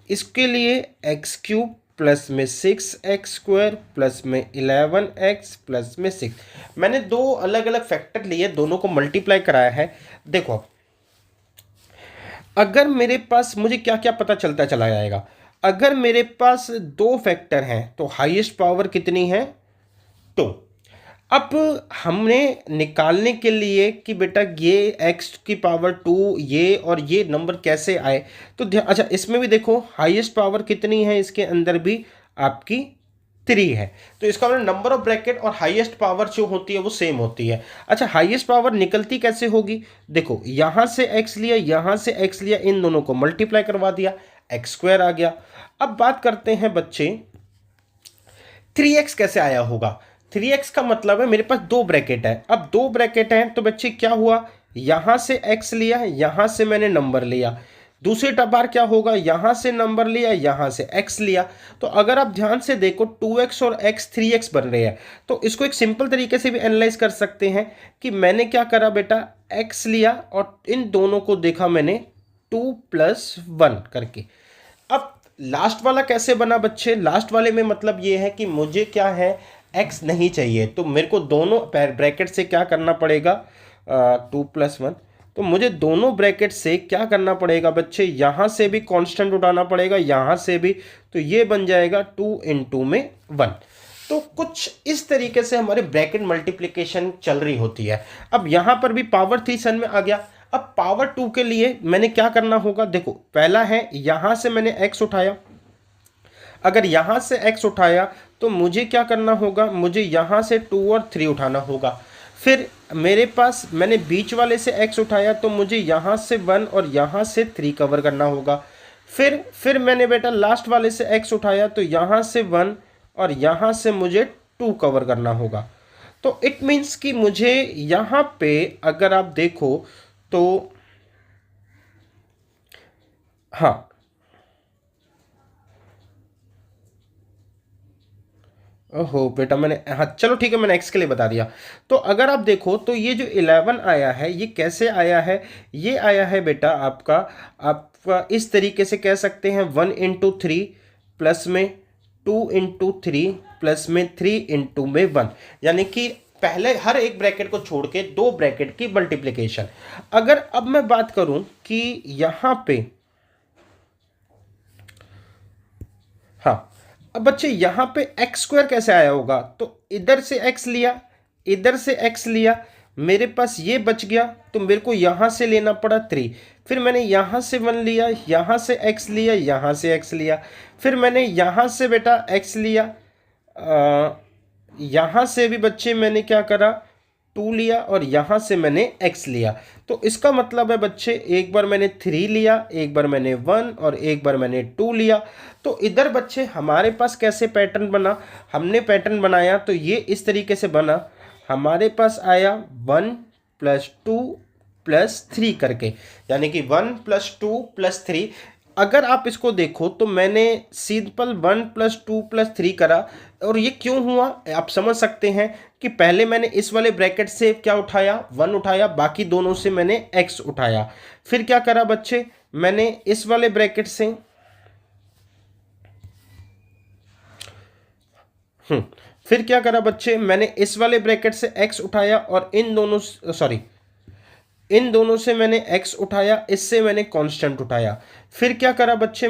इसके लिए x³ प्लस में 6x² प्लस में 11x प्लस में 6, मैंने दो अलग अलग फैक्टर लिए, दोनों को मल्टीप्लाई कराया है। देखो अगर मेरे पास, मुझे क्या क्या पता चलता चला जाएगा, अगर मेरे पास दो फैक्टर हैं तो हाईएस्ट पावर कितनी है, 2। अब हमने निकालने के लिए कि बेटा ये x की पावर 2 ये और ये नंबर कैसे आए, तो अच्छा इसमें भी देखो हाईएस्ट पावर कितनी है, इसके अंदर भी आपकी 3 है, तो इसका मतलब नंबर ऑफ ब्रैकेट और हाईएस्ट पावर जो होती है वो सेम होती है। अच्छा हाईएस्ट पावर निकलती कैसे होगी, देखो यहां से x लिया, यहां से x लिया, इन दोनों को मल्टीप्लाई करवा दिया, x² आ गया। अब बात करते हैं बच्चे 3x कैसे आया होगा। 3x का मतलब है मेरे पास दो ब्रैकेट है, अब दो ब्रैकेट हैं तो बच्चे क्या हुआ, यहां से x लिया, यहां से मैंने नंबर लिया, दूसरी बार क्या होगा, यहां से नंबर लिया, यहां से x लिया। तो अगर आप ध्यान से देखो 2x और x 3x बन रहे हैं, तो इसको एक सिंपल तरीके से भी एनालाइज कर सकते हैं कि मैंने क्या करा बेटा, x लिया और इन दोनों को देखा मैंने 2+1 करके। अब लास्ट वाला कैसे बना बच्चे, लास्ट वाले में मतलब ये है कि मुझे क्या है, x नहीं चाहिए, तो मेरे को दोनों ब्रैकेट से क्या करना पड़ेगा, 2+1, तो मुझे दोनों ब्रैकेट से क्या करना पड़ेगा बच्चे, यहाँ से भी कांस्टेंट उठाना पड़ेगा, यहाँ से भी, तो ये बन जाएगा 2 × 2 में 1। तो कुछ इस तरीके से हमारे ब्रैकेट मल्टीप्लिकेशन चल रही होती है। अब यहाँ पर भी पावर 3 सन में आ गया। अब पावर 2 के लिए मैंने क्या करना होगा, देखो पहला है यहां से मैंने x उठाया, अगर यहां से x उठाया तो मुझे क्या करना होगा, मुझे यहां से 2 और 3 उठाना होगा। फिर मेरे पास मैंने बीच वाले से x उठाया तो मुझे यहां से 1 और यहां से 3 कवर करना होगा। फिर मैंने बेटा लास्ट वाले से x उठाया तो यहां से 1 और यहां से मुझे 2 कवर करना होगा। तो इट मीन्स कि मुझे यहां पे अगर आप देखो तो हाँ, ओहो बेटा मैंने, हाँ चलो ठीक है, मैंने x के लिए बता दिया। तो अगर आप देखो तो ये जो 11 आया है ये कैसे आया है, ये आया है बेटा आपका इस तरीके से कह सकते हैं 1 × 3 प्लस में 2 × 3 प्लस में 3 × में 1, यानी कि पहले हर एक ब्रैकेट को छोड़ के दो ब्रैकेट की मल्टीप्लिकेशन। अगर अब मैं बात करूं कि यहां पे, हाँ अब बच्चे यहां पे x² कैसे आया होगा, तो इधर से x लिया, इधर से x लिया, मेरे पास ये बच गया, तो मेरे को यहां से लेना पड़ा 3, फिर मैंने यहां से 1 लिया, यहां से x लिया, यहां से x लिया, फिर मैंने यहां से बेटा x लिया, यहां से भी बच्चे मैंने क्या करा, 2 लिया और यहां से मैंने x लिया। तो इसका मतलब है बच्चे एक बार मैंने 3 लिया, एक बार मैंने 1 और एक बार मैंने 2 लिया। तो इधर बच्चे हमारे पास कैसे पैटर्न बना, हमने पैटर्न बनाया तो ये इस तरीके से बना, हमारे पास आया 1 + 2 + 3 करके, यानी कि 1 + 2 + 3। अगर आप इसको देखो तो मैंने सिंपल 1 + 2 + 3 करा, और ये क्यों हुआ आप समझ सकते हैं कि पहले मैंने इस वाले ब्रैकेट से क्या उठाया, 1 उठाया, बाकी दोनों से मैंने x उठाया। फिर क्या करा बच्चे, मैंने इस वाले ब्रैकेट से फिर क्या करा बच्चे, मैंने इस वाले ब्रैकेट से x उठाया और इन दोनों से मैंने x उठाया, इससे मैंने कांस्टेंट उठाया। फिर क्या करा बच्चे,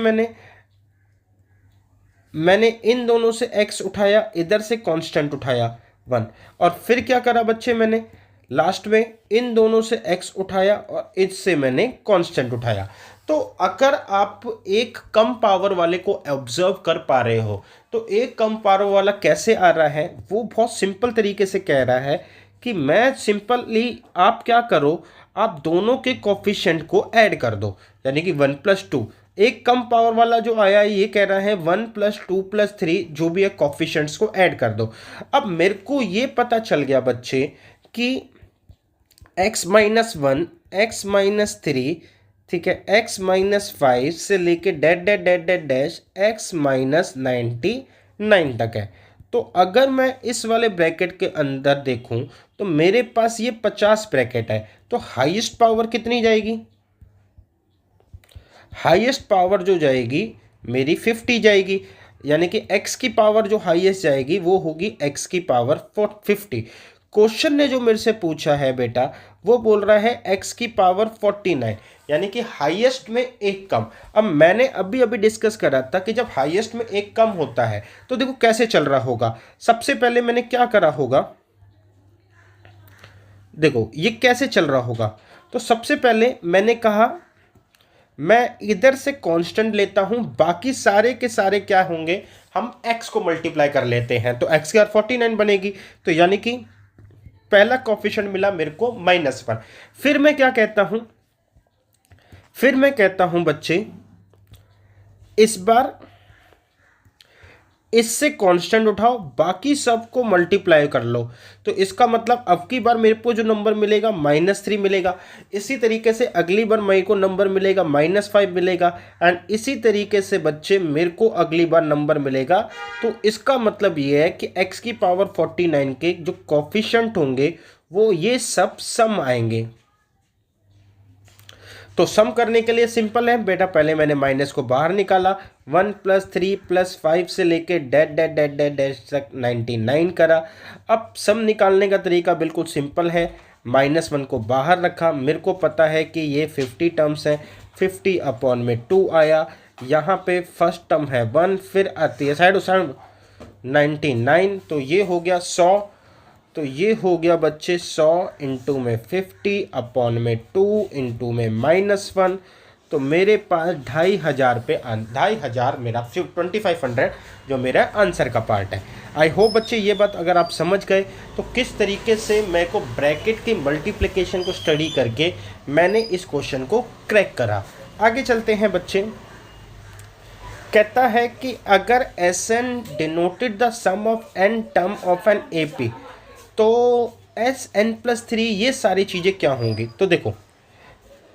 मैंने इन दोनों से x उठाया, इधर से कांस्टेंट उठाया 1, और फिर क्या करा बच्चे, मैंने लास्ट में इन दोनों से x उठाया और इससे मैंने कांस्टेंट उठाया। तो अगर आप एक कम पावर वाले को ऑब्जर्व कर पा रहे हो, तो एक कम पावर वाला कैसे आ रहा है, वो बहुत सिंपल तरीके से कह रहा है कि मैं सिंपली, आप क्या करो, आप दोनों के कोफिशिएंट को ऐड कर दो, यानी कि 1+2। एक कम पावर वाला जो आया है ये कह रहा है 1+2+3 जो भी है कोफिशिएंट्स को ऐड कर दो। अब मेरे को ये पता चल गया बच्चे कि x-1, x-3, ठीक है, x-5 से लेके that that that that dash x-99 तक है। तो अगर मैं इस वाले ब्रैकेट के अंदर देखूं तो मेरे पास ये 50 ब्रैकेट है, तो हाईएस्ट पावर कितनी जाएगी? हाईएस्ट पावर जो जाएगी मेरी 50 जाएगी, यानी कि x की पावर जो हाईएस्ट जाएगी वो होगी x की पावर 50। क्वेश्चन ने जो मेरे से पूछा है बेटा, वो बोल रहा है x की पावर 49, यानी कि हाईएस्ट में एक कम। अब मैंने अभी अभी डिस्कस करा था कि जब हाईएस्ट में एक कम होता है तो देखो कैसे चल रहा होगा। सबसे पहले मैंने क्या करा होगा, देखो ये कैसे चल रहा होगा। तो सबसे पहले मैंने कहा मैं इधर से कांस्टेंट लेता हूं, बाकी सारे के सारे क्या होंगे, हम x को मल्टीप्लाई कर लेते हैं, तो x की पावर 49 बनेगी। तो यानी कि पहला कोफिशिएंट मिला मेरे को -1। फिर मैं क्या कहता हूं, फिर मैं कहता हूं बच्चे, इस बार इससे कांस्टेंट उठाओ, बाकी सबको मल्टीप्लाई कर लो। तो इसका मतलब अब की बार मेरे को जो नंबर मिलेगा -3 मिलेगा। इसी तरीके से अगली बार मेरे को नंबर मिलेगा -5 मिलेगा, एंड इसी तरीके से बच्चे मेरे को अगली बार नंबर मिलेगा। तो इसका मतलब ये है कि x की पावर 49 के जो कोफिशिएंट होंगे वो ये सब सम आएंगे। तो सम करने के लिए सिंपल है बेटा, पहले मैंने माइनस को बाहर निकाला, 1+3+5 से लेके that that that that dash तक 99 करा। अब सम निकालने का तरीका बिल्कुल सिंपल है, -1 को बाहर रखा, मेरे को पता है कि ये 50 टर्म्स हैं, 50/2 आया। यहाँ पे फर्स्ट टर्म है 1, फिर आती है साइड 99, तो ये हो गया 100। तो ये हो गया बच्चे 100 इंटू में 50/2 इंटू में -1। तो मेरे पास 2500 पे 2500 मेरा 2500 जो मेरा आंसर का पार्ट है। आई होप बच्चे ये बात अगर आप समझ गए तो किस तरीके से मेरे को ब्रैकेट की मल्टीप्लिकेशन को स्टडी करके मैंने इस क्वेश्चन को क्रैक करा। आगे चलते हैं बच्चे। कहता है कि अगर Sn denoted the sum of n term of N AP, तो Sn+3 ये सारी चीज़ें क्या होंगी। तो देखो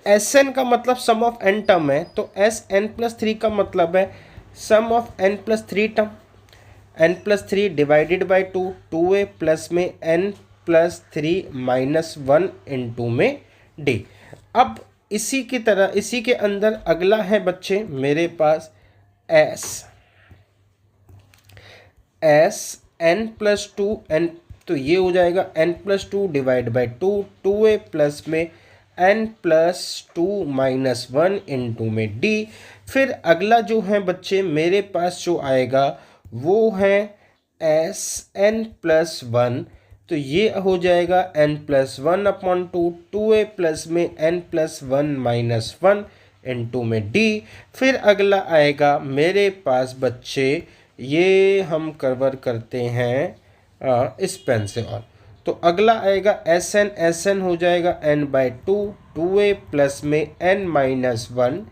Sn का मतलब सम ऑफ n टर्म है, तो Sn+3 का मतलब है sum of n+3 term, n+3 divided by 2, 2a plus में n+3 -1 इंटू में d। अब इसी की तरह इसी के अंदर अगला है बच्चे मेरे पास n+2 n, तो ये हो जाएगा n+2 divide by 2, 2a plus में n+2 -1 इंटू में d। फिर अगला जो है बच्चे मेरे पास जो आएगा वो है Sn+1, तो ये हो जाएगा n+1/2, 2a प्लस में n+1 -1 इंटू में d। फिर अगला आएगा मेरे पास बच्चे, ये हम कवर करते हैं इस पेन से, और तो अगला आएगा Sn हो जाएगा n/2, 2a प्लस में n-1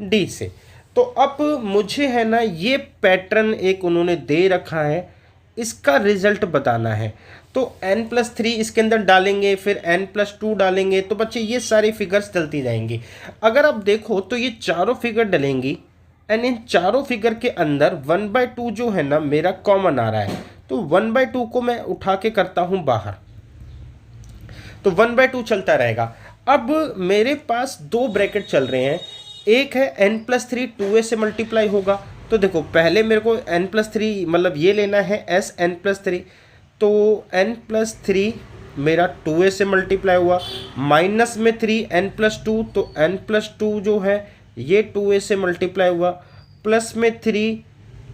d से। तो अब मुझे है ना ये पैटर्न एक उन्होंने दे रखा है, इसका रिजल्ट बताना है। तो n+3 इसके अंदर डालेंगे, फिर n+2 डालेंगे, तो बच्चे ये सारी फिगर्स डलती जाएंगी। अगर आप देखो तो ये चारों फिगर डलेंगी, एंड इन चारों फिगर के अंदर 1/2 जो है ना मेरा कॉमन आ रहा है, तो 1/2 को मैं उठा के करता हूं बाहर, तो 1/2 चलता रहेगा। अब मेरे पास दो ब्रैकेट चल रहे हैं, एक है n+3 2a से मल्टीप्लाई होगा। तो देखो पहले मेरे को n+3 मतलब ये लेना है Sn+3, तो n+3 मेरा 2a से मल्टीप्लाई हुआ, माइनस में 3 n+2, तो n+2 जो है ये 2a से मल्टीप्लाई हुआ, प्लस में 3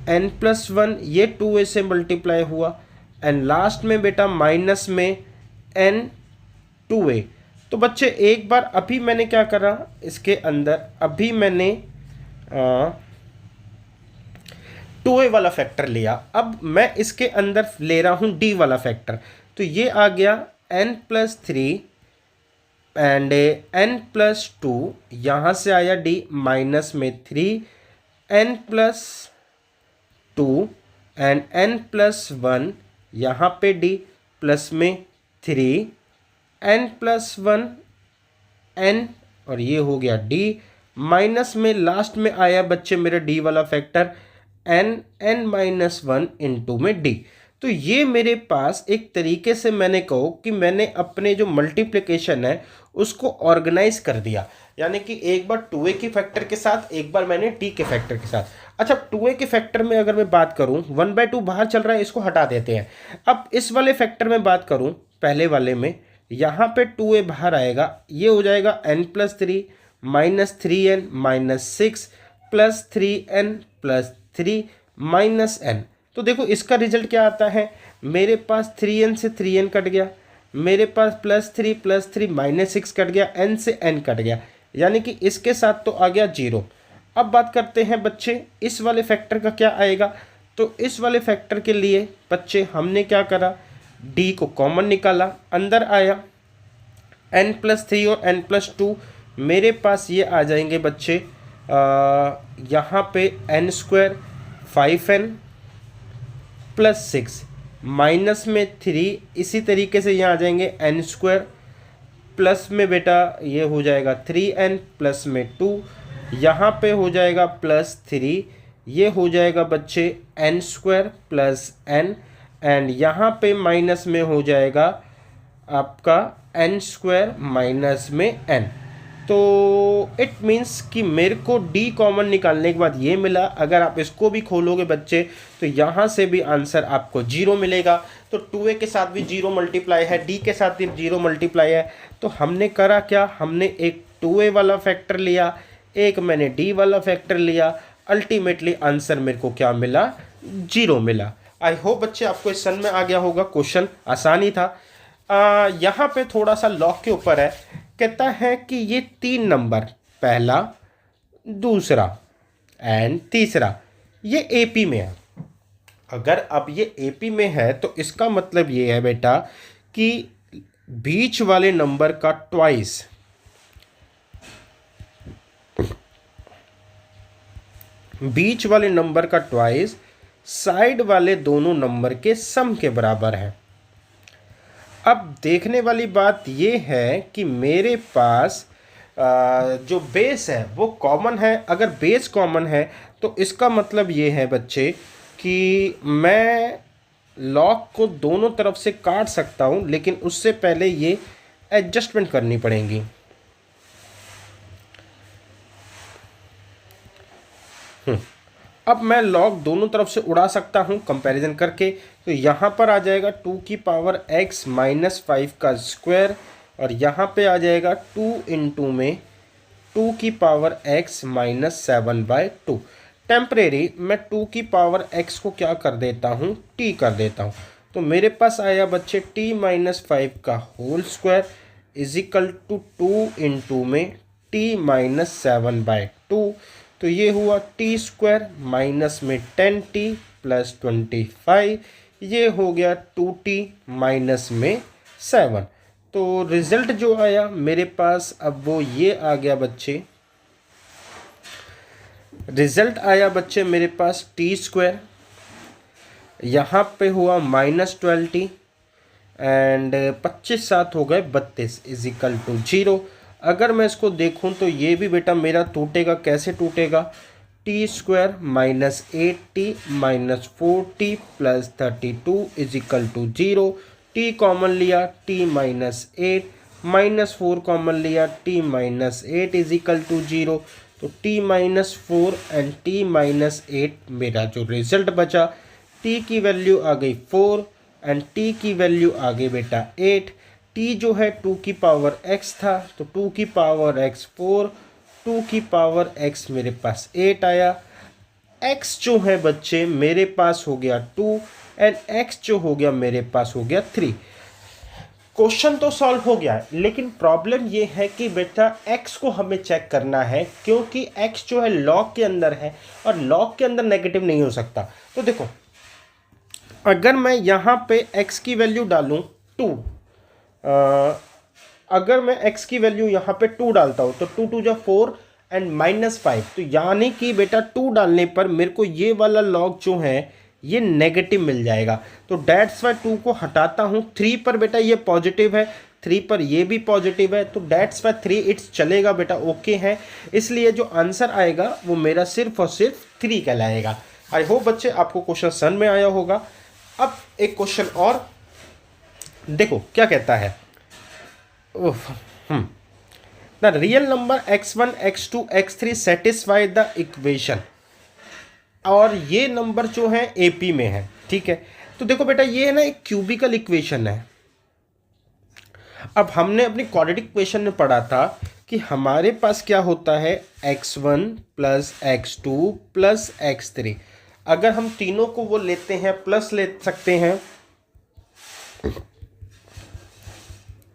n+1 ये 2a से मल्टीप्लाई हुआ, एंड लास्ट में बेटा माइनस में n 2a। तो बच्चे एक बार अभी मैंने क्या करा, इसके अंदर अभी मैंने 2a वाला फैक्टर लिया, अब मैं इसके अंदर ले रहा हूँ d वाला फैक्टर, तो ये आ गया n+3 एंड n+2, यहाँ से आया d माइनस में 3n+2 एंड n+1, यहाँ पे d प्लस में 3n+1 n, और ये हो गया d माइनस में लास्ट में आया बच्चे मेरा d वाला फैक्टर n-1 इंटू में d। तो ये मेरे पास एक तरीके से मैंने कहो कि मैंने अपने जो मल्टीप्लिकेशन है उसको ऑर्गेनाइज कर दिया, यानी कि एक बार 2a के फैक्टर के साथ, एक बार मैंने d के फैक्टर के साथ। अच्छा 2a के फैक्टर में अगर मैं बात करूं, 1/2 बाहर चल रहा है, इसको हटा देते हैं। अब इस वाले फैक्टर में बात करूं, पहले वाले में यहाँ पे 2a बाहर आएगा, ये हो जाएगा n+3 minus 3n minus 6 plus 3n plus 3 minus n। तो देखो इसका रिजल्ट क्या आता है, मेरे पास 3n से 3n कट गया, मेरे पास +3 माइनस 6 कट गया, n से n कट गया, यानी कि इसके साथ तो आ गया 0। अब बात करते हैं बच्चे इस वाले फैक्टर का क्या आएगा। तो इस वाले फैक्टर के लिए बच्चे हमने क्या करा, d को कॉमन निकाला, अंदर आया n+3 और n+2, मेरे पास ये आ जाएंगे बच्चे यहाँ पे n² 5n प्लस 6 माइनस में 3, इसी तरीके से यहाँ आ जाएंगे n² प्लस में बेटा ये हो जाएगा 3n प्लस में 2, यहाँ पे हो जाएगा +3, ये हो जाएगा बच्चे n² प्लस n, एंड यहाँ पे माइनस में हो जाएगा आपका n² माइनस में n। तो इट मीन्स कि मेरे को d कॉमन निकालने के बाद ये मिला। अगर आप इसको भी खोलोगे बच्चे तो यहाँ से भी आंसर आपको 0 मिलेगा। तो 2a के साथ भी 0 मल्टीप्लाई है, d के साथ भी 0 मल्टीप्लाई है। तो हमने करा क्या, हमने एक 2a वाला फैक्टर लिया, एक मैंने d वाला फैक्टर लिया, अल्टीमेटली आंसर मेरे को क्या मिला, 0 मिला। आई होप बच्चे आपको इस सन में आ गया होगा, क्वेश्चन आसान ही था। यहाँ पे थोड़ा सा लॉग के ऊपर है, कहता है कि ये 3 नंबर, पहला, दूसरा एंड तीसरा, ये एपी में है। अगर अब ये एपी में है तो इसका मतलब ये है बेटा कि बीच वाले नंबर का ट्वाइस, बीच वाले नंबर का ट्वाइस साइड वाले दोनों नंबर के सम के बराबर है। अब देखने वाली बात ये है कि मेरे पास जो बेस है वो कॉमन है। अगर बेस कॉमन है तो इसका मतलब ये है बच्चे कि मैं लॉग को दोनों तरफ से काट सकता हूँ, लेकिन उससे पहले ये एडजस्टमेंट करनी पड़ेगी। अब मैं लॉग दोनों तरफ से उड़ा सकता हूँ कंपैरिजन करके। तो यहाँ पर आ जाएगा 2 की पावर x माइनस 5 का स्क्वायर, और यहाँ पे आ जाएगा 2 इंटू में 2 की पावर x माइनस 7/2। टेम्परेरी मैं 2 की पावर x को क्या कर देता हूँ, t कर देता हूँ। तो मेरे पास आया बच्चे t माइनस 5 का whole square is equal to 2 into में t माइनस 7/2। तो ये हुआ t² माइनस में 10t प्लस 25, ये हो गया 2t माइनस में 7। तो रिजल्ट जो आया मेरे पास अब वो ये आ गया बच्चे, रिजल्ट आया बच्चे मेरे पास t², यहाँ पे हुआ -12t एंड 25 7 हो गए 32 इज इक्वल टू 0। अगर मैं इसको देखूं तो ये भी बेटा मेरा टूटेगा, कैसे टूटेगा, t² minus 8t minus 4t plus 32 is equal to 0। t common लिया, t माइनस 8 माइनस 4 कॉमन लिया, t minus 8 is equal to 0। तो t minus 4 and t minus 8 मेरा जो रिजल्ट बचा, t की वैल्यू आ गई 4 एंड t की वैल्यू आ गई बेटा 8। t जो है 2 की पावर x था, तो 2 की पावर x 4, 2 की पावर x मेरे पास 8 आया। x जो है बच्चे मेरे पास हो गया 2 एंड x जो हो गया मेरे पास हो गया 3। क्वेश्चन तो सॉल्व हो गया है, लेकिन प्रॉब्लम ये है कि बेटा x को हमें चेक करना है, क्योंकि x जो है लॉग के अंदर है और लॉग के अंदर नेगेटिव नहीं हो सकता। तो देखो, अगर मैं यहाँ पे x की वैल्यू डालूँ 2, अगर मैं x की वैल्यू यहाँ पे 2 डालता हूँ तो 2 2 जा 4 एंड -5, तो यानी कि बेटा 2 डालने पर मेरे को ये वाला लॉग जो है ये नेगेटिव मिल जाएगा। तो डेट्स वाई 2 को हटाता हूँ, 3 पर बेटा ये पॉजिटिव है, 3 पर ये भी पॉजिटिव है, तो डेट्स वाई 3 इट्स चलेगा बेटा, ओके है। इसलिए जो आंसर आएगा वो मेरा सिर्फ और सिर्फ 3 कहलाएगा। आई होप बच्चे आपको क्वेश्चन समझ में आया होगा। अब एक क्वेश्चन और देखो क्या कहता है। The real number x1 x2 x3 satisfy the equation, और ये नंबर जो है एपी में है, ठीक है। तो देखो बेटा, ये है ना एक क्यूबिकल इक्वेशन है। अब हमने अपनी क्वाड्रेटिक इक्वेशन में पढ़ा था कि हमारे पास क्या होता है, x1 plus x2 plus x3। अगर हम तीनों को वो लेते हैं प्लस ले सकते हैं,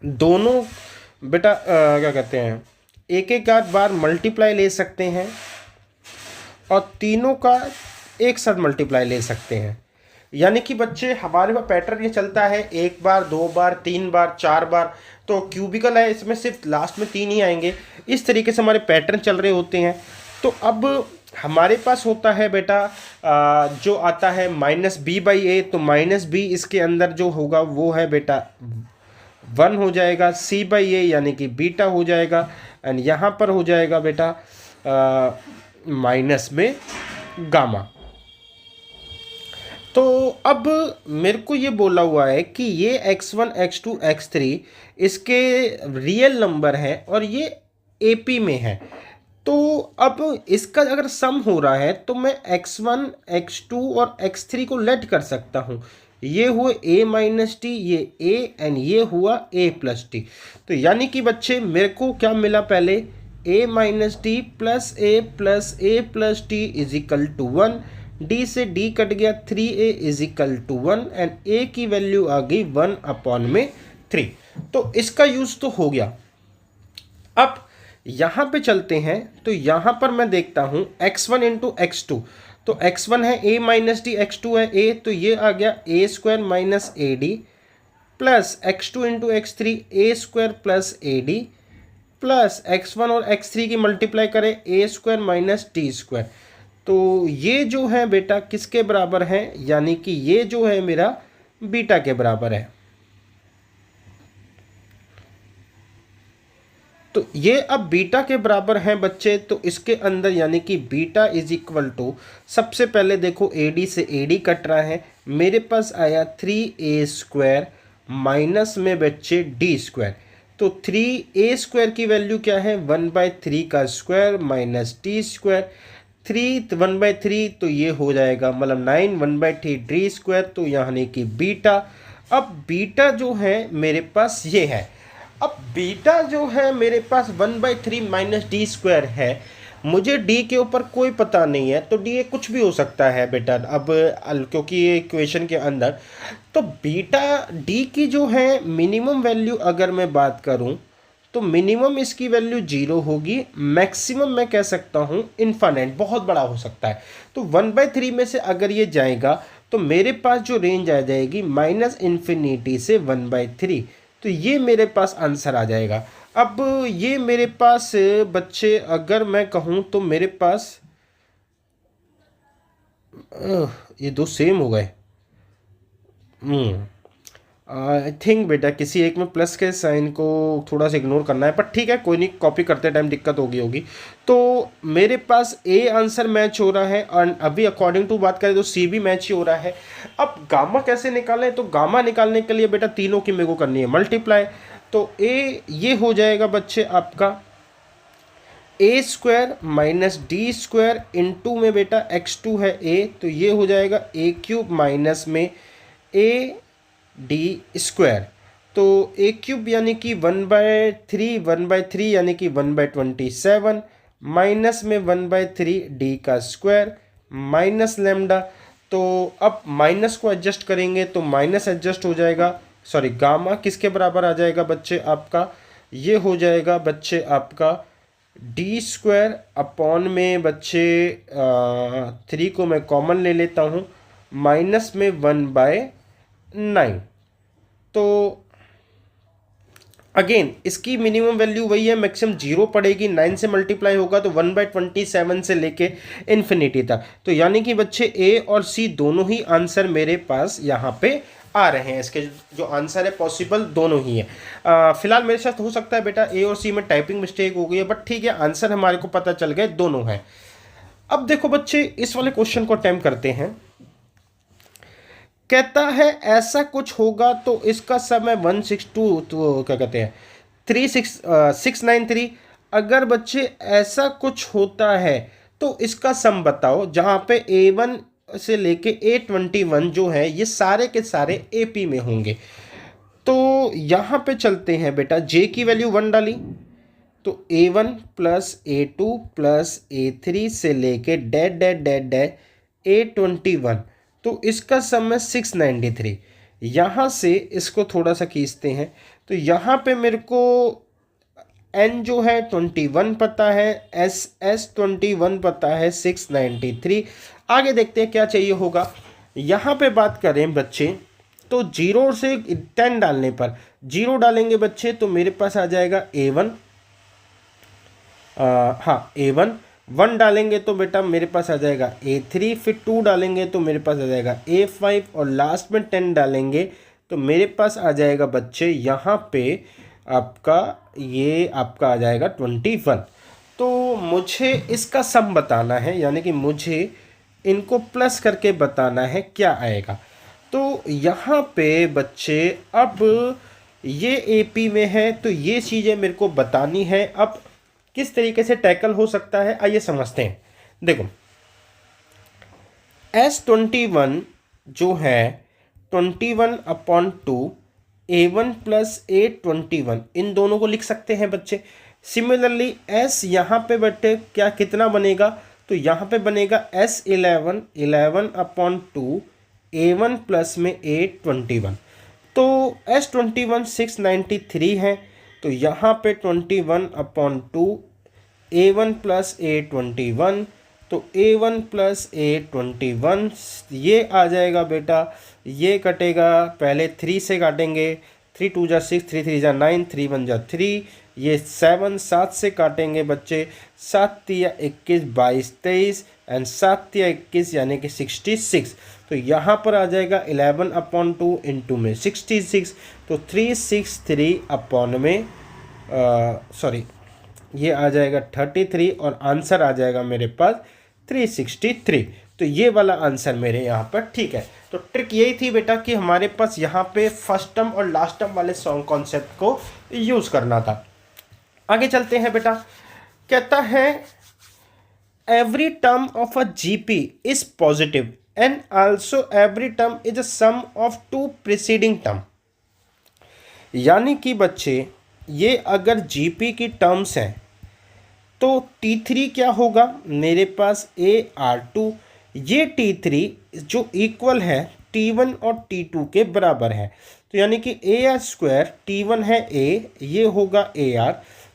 दोनों बेटा क्या कहते हैं, एक एक बार मल्टीप्लाई ले सकते हैं और तीनों का एक साथ मल्टीप्लाई ले सकते हैं। यानी कि बच्चे हमारे पास पैटर्न ये चलता है, एक बार, दो बार, तीन बार, चार बार। तो क्यूबिकल है, इसमें सिर्फ लास्ट में 3 ही आएंगे। इस तरीके से हमारे पैटर्न चल रहे होते हैं। तो अब हमारे पास होता है बेटा जो आता है -b/a, तो -b इसके अंदर जो होगा वो है बेटा 1 हो जाएगा, c/a यानी कि बीटा हो जाएगा, एंड यहाँ पर हो जाएगा बेटा माइनस में गामा। तो अब मेरे को ये बोला हुआ है कि ये x1 x2 x3 इसके रियल नंबर है और ये एपी में है। तो अब इसका अगर सम हो रहा है तो मैं x1 x2 और x3 को लेट कर सकता हूँ। ये हुए a माइनस टी, ये a, एंड ये हुआ a प्लस टी। तो यानी कि बच्चे मेरे को क्या मिला, पहले a minus T plus a plus a plus T is equal to 1। d से d कट गया, 3a is equal to 1, and a की वैल्यू आ गई 1/3। तो इसका यूज तो हो गया। अब यहाँ पे चलते हैं, तो यहाँ पर मैं देखता हूँ x1 इंटू x2। तो x1 है a माइनस डी, x2 है a, तो ये आ गया a square minus A D, plus x2 into x3 a square plus A D, plus x1 और x3 की मल्टीप्लाई करें a square minus T square. तो ये जो है बेटा किसके बराबर है, यानी कि ये जो है मेरा बीटा के बराबर है। तो ये अब बीटा के बराबर है बच्चे, तो इसके अंदर यानी कि बीटा इज इक्वल टू, सबसे पहले देखो AD से AD कट रहा है, मेरे पास आया 3a स्क्वायर माइनस में बच्चे d स्क्वायर। तो 3a स्क्वायर की वैल्यू क्या है, 1/3 का स्क्वायर माइनस टी स्क्वायर। 3 1/3 तो ये हो जाएगा मतलब 9, 1/3 d स्क्वायर, तो यानी कि बीटा। अब बीटा जो है मेरे पास ये है। अब बीटा जो है मेरे पास 1/3 माइनस डी स्क्वायर है। मुझे डी के ऊपर कोई पता नहीं है, तो डी कुछ भी हो सकता है बेटा। अब क्योंकि ये इक्वेशन के अंदर, तो बीटा डी की जो है मिनिमम वैल्यू अगर मैं बात करूं तो मिनिमम इसकी वैल्यू 0 होगी, मैक्सिमम मैं कह सकता हूं इन्फाइनाइट, बहुत बड़ा हो सकता है। तो 1/3 में से अगर ये जाएगा तो मेरे पास जो रेंज आ जाएगी -इन्फिनिटी से 1/3। तो ये मेरे पास आंसर आ जाएगा। अब ये मेरे पास बच्चे अगर मैं कहूँ तो मेरे पास ये दो सेम हो गए। आई थिंक बेटा किसी एक में प्लस के साइन को थोड़ा सा इग्नोर करना है, पर ठीक है कोई नहीं, कॉपी करते टाइम दिक्कत होगी। तो मेरे पास ए आंसर मैच हो रहा है, और अभी अकॉर्डिंग टू बात करें तो सी भी मैच ही हो रहा है। अब गामा कैसे निकालें, तो गामा निकालने के लिए बेटा तीनों की मेरे को करनी है मल्टीप्लाई। तो ए ये हो जाएगा बच्चे आपका a square minus D square into में बेटा x2 है a, तो ये हो जाएगा a क्यूब माइनस में a डी स्क्वायर। तो a क्यूब यानी कि 1/3 यानी कि 1/27 माइनस में 1/3 डी का स्क्वायर माइनस लेमडा। तो अब माइनस को एडजस्ट करेंगे तो माइनस एडजस्ट हो जाएगा, सॉरी गामा किसके बराबर आ जाएगा बच्चे आपका, ये हो जाएगा बच्चे आपका डी स्क्वायर अपॉन में बच्चे 3 को मैं कॉमन ले लेता हूँ, माइनस में 1/9। तो अगेन इसकी मिनिमम वैल्यू वही है, मैक्सिमम 0 पड़ेगी, 9 से मल्टीप्लाई होगा तो 1/27 से लेके इन्फिनिटी तक। तो यानी कि बच्चे ए और सी दोनों ही आंसर मेरे पास यहाँ पे आ रहे हैं। इसके जो आंसर है पॉसिबल दोनों ही है। फिलहाल मेरे साथ हो सकता है बेटा ए और सी में टाइपिंग मिस्टेक हो गई है, बट ठीक है, आंसर हमारे को पता चल गए दोनों हैं। अब देखो बच्चे इस वाले क्वेश्चन को अटेम्प्ट करते हैं। कहता है ऐसा कुछ होगा तो इसका समय 162 तो क्या कहते हैं 693। अगर बच्चे ऐसा कुछ होता है तो इसका सम बताओ, जहां पे A1 से लेके A21 जो है ये सारे के सारे AP में होंगे। तो यहां पे चलते हैं बेटा, J की वैल्यू 1 डाली तो A1 plus A2 plus A3 से लेके that that that that A21, तो इसका सम है 693। यहाँ से इसको थोड़ा सा खींचते हैं तो यहाँ पे मेरे को n जो है 21 पता है, S 21 पता है, 693। आगे देखते हैं क्या चाहिए होगा। यहाँ पे बात करें बच्चे तो 0 से 10 डालने पर 0 डालेंगे बच्चे तो मेरे पास आ जाएगा A1, हाँ A1, 1 डालेंगे तो बेटा मेरे पास आ जाएगा A3, फिर 2 डालेंगे तो मेरे पास आ जाएगा A5 और लास्ट में 10 डालेंगे तो मेरे पास आ जाएगा बच्चे यहाँ पे आपका ये आपका आ जाएगा 21। तो मुझे इसका सम बताना है, यानी कि मुझे इनको प्लस करके बताना है क्या आएगा। तो यहाँ पे बच्चे अब ये AP में है तो ये चीज़ें मेरे को बतानी है। अब किस तरीके से टैकल हो सकता है आइए समझते हैं। देखो S21 जो है 21/2 A1 प्लस A21 इन दोनों को लिख सकते हैं बच्चे। सिमिलरली S यहाँ पे बच्चे क्या कितना बनेगा, तो यहाँ पे बनेगा S11 11/2 A1 प्लस में A21। तो S21 693 है तो यहाँ पे 21/2 A1 प्लस A21, तो A1 प्लस A21 ये आ जाएगा बेटा, ये कटेगा पहले 3 से काटेंगे, 3 2 जा 6, 3 3 जा 9, 3 1 जा 3, ये 7 7 से काटेंगे बच्चे, 7 3 21 22 23 एंड 7 3 21 यानी कि 66। तो यहाँ पर आ जाएगा 11/2 इंटू में 66, तो 363 अपॉन में सॉरी ये आ जाएगा 33 और आंसर आ जाएगा मेरे पास 363। तो ये वाला आंसर मेरे यहाँ पर ठीक है। तो ट्रिक यही थी बेटा कि हमारे पास यहाँ पे फर्स्ट टर्म और लास्ट टर्म वाले सॉन्ग कॉन्सेप्ट को यूज़ करना था। आगे चलते हैं बेटा। कहता है every term of a GP is positive and also every term is a sum of 2 preceding term. यानी कि बच्चे ये अगर जीपी की टर्म्स हैं तो T3 क्या होगा मेरे पास AR2, ये T3 जो इक्वल है T1 और T2 के बराबर है। तो यानी कि AR² T1 है A, ये होगा AR,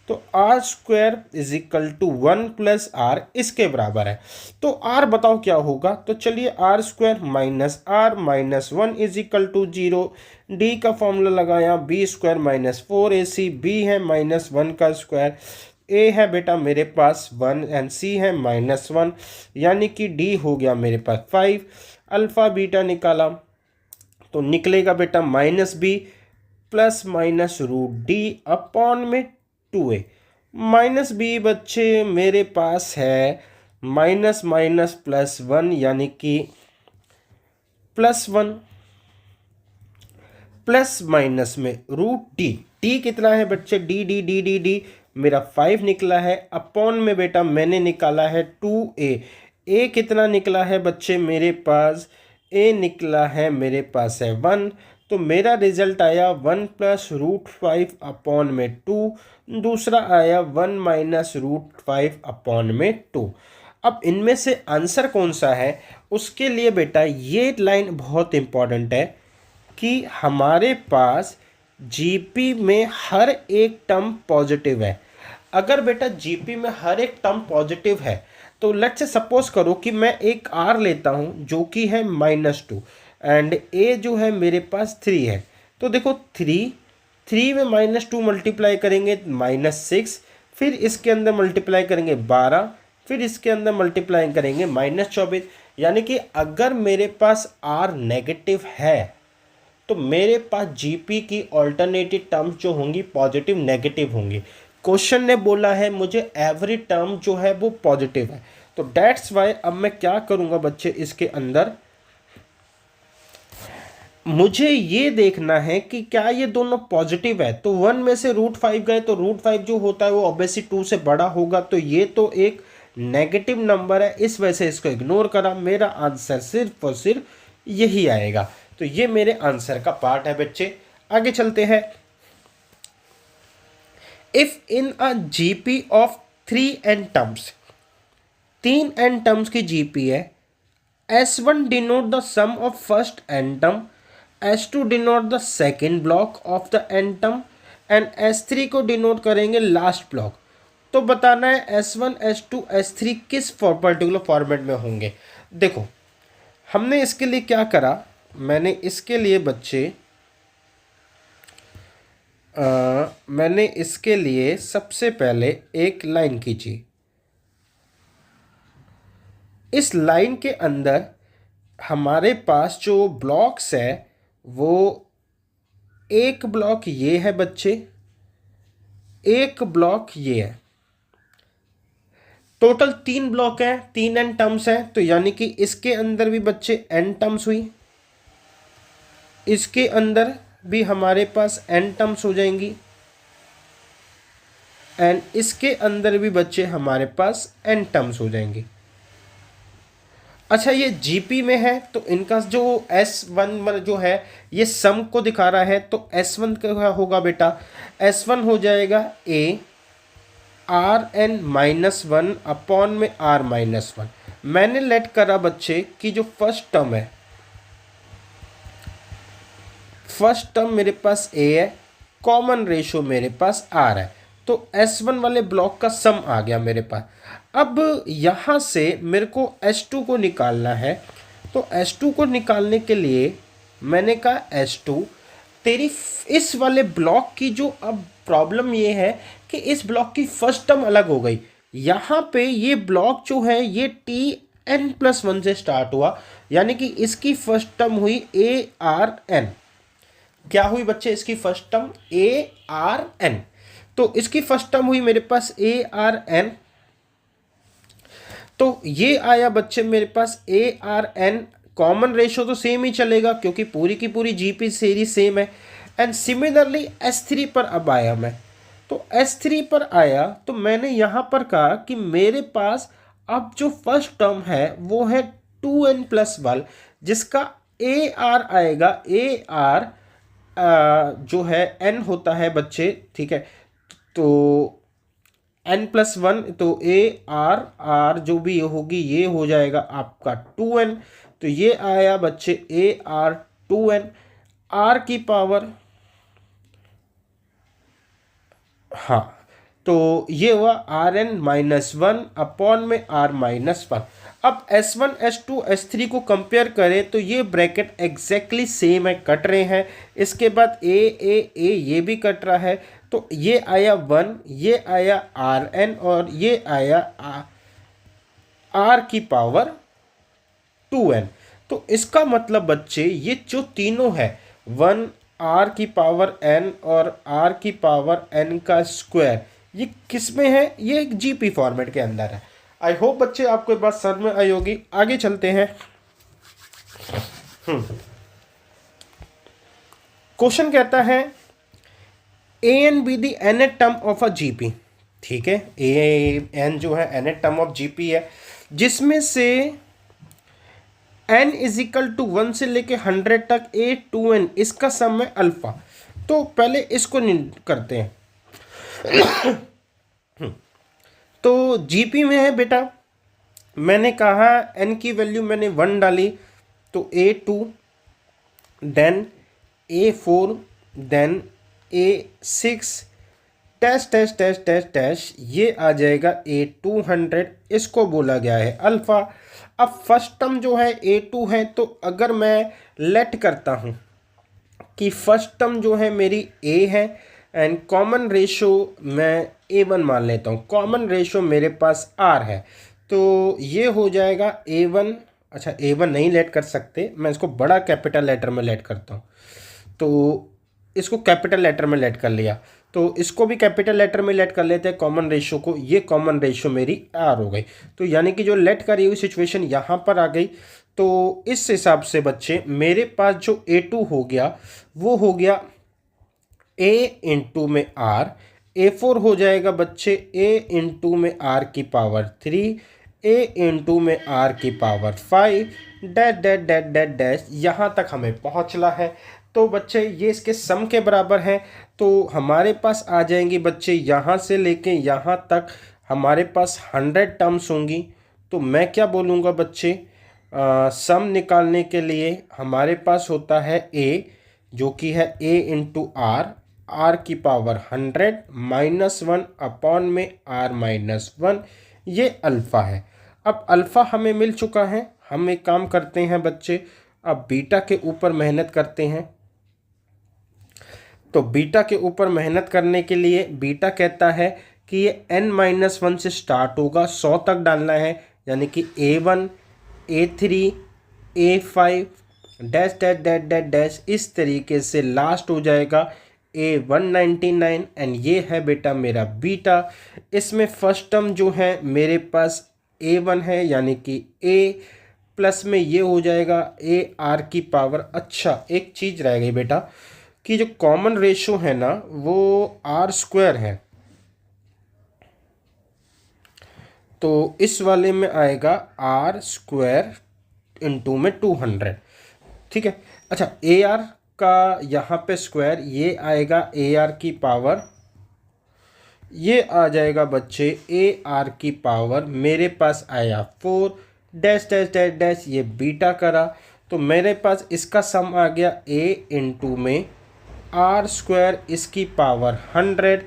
तो R² is equal to 1 plus R इसके बराबर है। तो R बताओ क्या होगा, तो चलिए R² minus R minus 1 is equal to 0। D का फॉर्मूला लगाया B² माइनस 4AC, B है माइनस 1 का स्क्वायर, A है बेटा मेरे पास 1 एंड C है -1, यानी कि D हो गया मेरे पास 5। अल्फ़ा बीटा निकाला तो निकलेगा बेटा -B plus minus √D upon में 2A। -B बच्चे मेरे पास है माइनस माइनस प्लस 1 यानी कि +1 प्लस माइनस में √D। D कितना है बच्चे, D मेरा 5 निकला है, अपॉन में बेटा मैंने निकाला है 2A। A कितना निकला है बच्चे मेरे पास, A निकला है मेरे पास है 1, तो मेरा रिजल्ट आया 1 प्लस √5 अपॉन में 2, दूसरा आया 1 माइनस √5 अपॉन में 2। अब इनमें से आंसर कौन सा है उसके लिए बेटा ये लाइन बहुत इंपॉर्टेंट है। कि हमारे पास जीपी में हर एक टर्म पॉजिटिव है। अगर बेटा जीपी में हर एक टर्म पॉजिटिव है तो लेट्स से सपोज करो कि मैं एक आर लेता हूं जो कि है -2 एंड ए जो है मेरे पास 3 है। तो देखो 3 में -2 मल्टीप्लाई करेंगे -6, फिर इसके अंदर मल्टीप्लाई करेंगे 12, फिर इसके अंदर मल्टीप्लाई करेंगे -24। यानी कि अगर मेरे पास आर नेगेटिव है तो मेरे पास जीपी की ऑल्टरनेटिव टर्म्स जो होंगी पॉजिटिव नेगेटिव होंगी। क्वेश्चन ने बोला है मुझे एवरी टर्म जो है वो पॉजिटिव है, तो दैट्स वाई अब मैं क्या करूंगा बच्चे, इसके अंदर मुझे ये देखना है कि क्या ये दोनों पॉजिटिव है। तो 1 में से √5 गए तो √5 जो होता है वो ऑब्वियसली 2 से बड़ा होगा, तो ये तो एक नेगेटिव नंबर है, इस वजह से इसको इग्नोर करा। मेरा आंसर सिर्फ और सिर्फ यही आएगा। तो ये मेरे आंसर का पार्ट है बच्चे। आगे चलते हैं। If in a GP of 3n terms, 3n terms की जीपी है, S1 denote the sum of first n term, S2 denote the second block of the n term and S3 को denote करेंगे last block. तो बताना है S1, S2, S3 किस particular format में होंगे। देखो हमने इसके लिए क्या करा, मैंने इसके लिए बच्चे मैंने इसके लिए सबसे पहले एक लाइन खींची। इस लाइन के अंदर हमारे पास जो ब्लॉक्स है वो एक ब्लॉक ये है बच्चे, एक ब्लॉक ये है। टोटल 3 ब्लॉक हैं, 3n टर्म्स हैं, तो यानी कि इसके अंदर भी बच्चे n टर्म्स हुई, इसके अंदर भी हमारे पास n टर्म्स हो जाएंगी एंड इसके अंदर भी बच्चे हमारे पास n टर्म्स हो जाएंगी। अच्छा ये जीपी में है तो इनका जो S1 जो है ये सम को दिखा रहा है, तो S1 क्या होगा बेटा, S1 हो जाएगा a Rn-1 अपॉन में R-1। मैंने लेट करा बच्चे कि जो फर्स्ट टर्म है, फर्स्ट टर्म मेरे पास a है, कॉमन रेशो मेरे पास r है, तो S1 वाले ब्लॉक का सम आ गया मेरे पास। अब यहाँ से मेरे को S2 को निकालना है, तो S2 को निकालने के लिए मैंने कहा S2 तेरी इस वाले ब्लॉक की जो अब प्रॉब्लम ये है कि इस ब्लॉक की फर्स्ट टर्म अलग हो गई। यहाँ पे ये ब्लॉक जो है ये Tn+1 से स्टार्ट हुआ, यानी कि इसकी फर्स्ट टर्म हुई Arn। क्या हुई बच्चे इसकी फर्स्ट टर्म Arn, तो इसकी फर्स्ट टर्म हुई मेरे पास Arn। तो ये आया बच्चे मेरे पास Arn, कॉमन रेशो तो सेम ही चलेगा क्योंकि पूरी की पूरी जीपी सीरीज सेम है। एंड सिमिलरली S3 पर अब आया मैं, तो S3 पर आया तो मैंने यहाँ पर कहा कि मेरे पास अब जो फर्स्ट टर्म है वो है 2n+1, जिसका Ar आएगा, Ar जो है n होता है बच्चे, ठीक है, तो n+1, तो Ar जो भी होगी ये हो जाएगा आपका 2n। तो ये आया बच्चे Ar 2n, r की पावर, हाँ, तो ये हुआ Rn-1 अपॉन में R-1। अब S1, S2, S3 को कंपेयर करें तो ये ब्रैकेट एग्जैक्टली सेम है, कट रहे हैं। इसके बाद A ये भी कट रहा है, तो ये आया 1, ये आया Rn और ये आया R की पावर 2n। तो इसका मतलब बच्चे ये जो तीनों है 1 R की पावर n और R की पावर n का स्क्वायर, ये किस में है, ये एक जीपी फॉर्मेट के अंदर है। आई होप बच्चे आपको ये बात समझ में आई होगी। आगे चलते हैं। क्वेश्चन कहता है A N be the nth term of a GP, ठीक है, ए एन जो है nth टर्म ऑफ जीपी है, जिसमें से n = 1 से लेके 100 तक A2n इसका सम है अल्फा। तो पहले इसको करते हैं। तो जीपी में है बेटा, मैंने कहा n की वैल्यू मैंने 1 डाली, तो A2 then A4 then A6 dash dash dash dash dash, ये आ जाएगा A200, इसको बोला गया है अल्फ़ा। अब फर्स्ट टर्म जो है A2 है, तो अगर मैं लेट करता हूँ कि फर्स्ट टर्म जो है मेरी A है एंड कॉमन रेशो मैं A1 मान लेता हूँ, कॉमन रेशो मेरे पास R है, तो ये हो जाएगा A1। अच्छा, A1 नहीं लेट कर सकते, मैं इसको बड़ा कैपिटल लेटर में लेट करता हूँ, तो इसको कैपिटल लेटर में लेट कर लिया, तो इसको भी कैपिटल लेटर में लेट कर लेते हैं कॉमन रेशो को, ये कॉमन रेशो मेरी R हो गई। तो यानी कि जो लेट करी हुई सिचुएशन यहाँ पर आ गई। तो इस हिसाब से बच्चे मेरे पास जो A2 हो गया वो हो गया A इंटू में R, A4 हो जाएगा बच्चे A इंटू में R की पावर 3, A इंटू में R की power 5 dash dash dash dash dash, यहाँ तक हमें पहुँचना है। तो बच्चे ये इसके सम के बराबर है, तो हमारे पास आ जाएंगी बच्चे यहाँ से लेके यहाँ तक हमारे पास 100 टर्म्स होंगी। तो मैं क्या बोलूँगा बच्चे, सम निकालने के लिए हमारे पास होता है A, जो कि है A इंटू आर, आर की पावर 100 -1 अपॉन में R -1, ये अल्फ़ा है। अब अल्फ़ा हमें मिल चुका है, हम एक काम करते हैं बच्चे, अब बीटा के ऊपर मेहनत करते हैं। तो बीटा के ऊपर मेहनत करने के लिए बीटा कहता है कि ये n-1 से स्टार्ट होगा, 100 तक डालना है, यानी कि A1 A3 A5 dash dash dash dash dash, इस तरीके से लास्ट हो जाएगा A199 एंड ये है बेटा मेरा बीटा। इसमें फर्स्ट टर्म जो है मेरे पास A1 है, यानी कि A प्लस में ये हो जाएगा AR की पावर। अच्छा, एक चीज़ रह गई बेटा कि जो कॉमन रेशो है ना वो R² है, तो इस वाले में आएगा R² इंटू में 200, ठीक है। अच्छा, AR का यहाँ पे स्क्वायर, ये आएगा AR की पावर, ये आ जाएगा बच्चे AR की पावर, मेरे पास आया 4 डैश डैश डैश डैश, ये बीटा करा, तो मेरे पास इसका सम आ गया A इंटू में R², इसकी पावर 100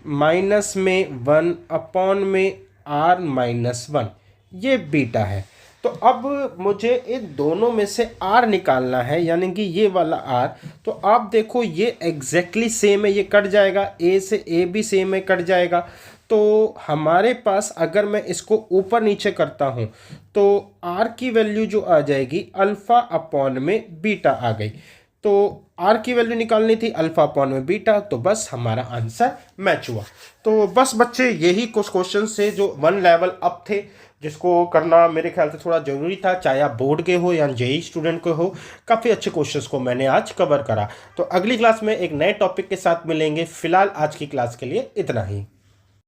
माइनस में 1 अपॉन में R -1, ये बीटा है। तो अब मुझे इन दोनों में से R निकालना है, यानी कि ये वाला R। तो आप देखो ये एग्जैक्टली सेम है, ये कट जाएगा, A से A भी सेम है, कट जाएगा। तो हमारे पास अगर मैं इसको ऊपर नीचे करता हूँ तो R की वैल्यू जो आ जाएगी अल्फ़ा अपॉन में बीटा आ गई। तो R की वैल्यू निकालनी थी अल्फ़ा अपॉन में बीटा, तो बस हमारा आंसर मैच हुआ। तो बस बच्चे यही कुछ क्वेश्चन से जो 1 लेवल अप थे, जिसको करना मेरे ख्याल से थोड़ा ज़रूरी था, चाहे आप बोर्ड के हो या जेई स्टूडेंट के हो। काफ़ी अच्छे क्वेश्चंस को मैंने आज कवर करा। तो अगली क्लास में एक नए टॉपिक के साथ मिलेंगे। फिलहाल आज की क्लास के लिए इतना ही।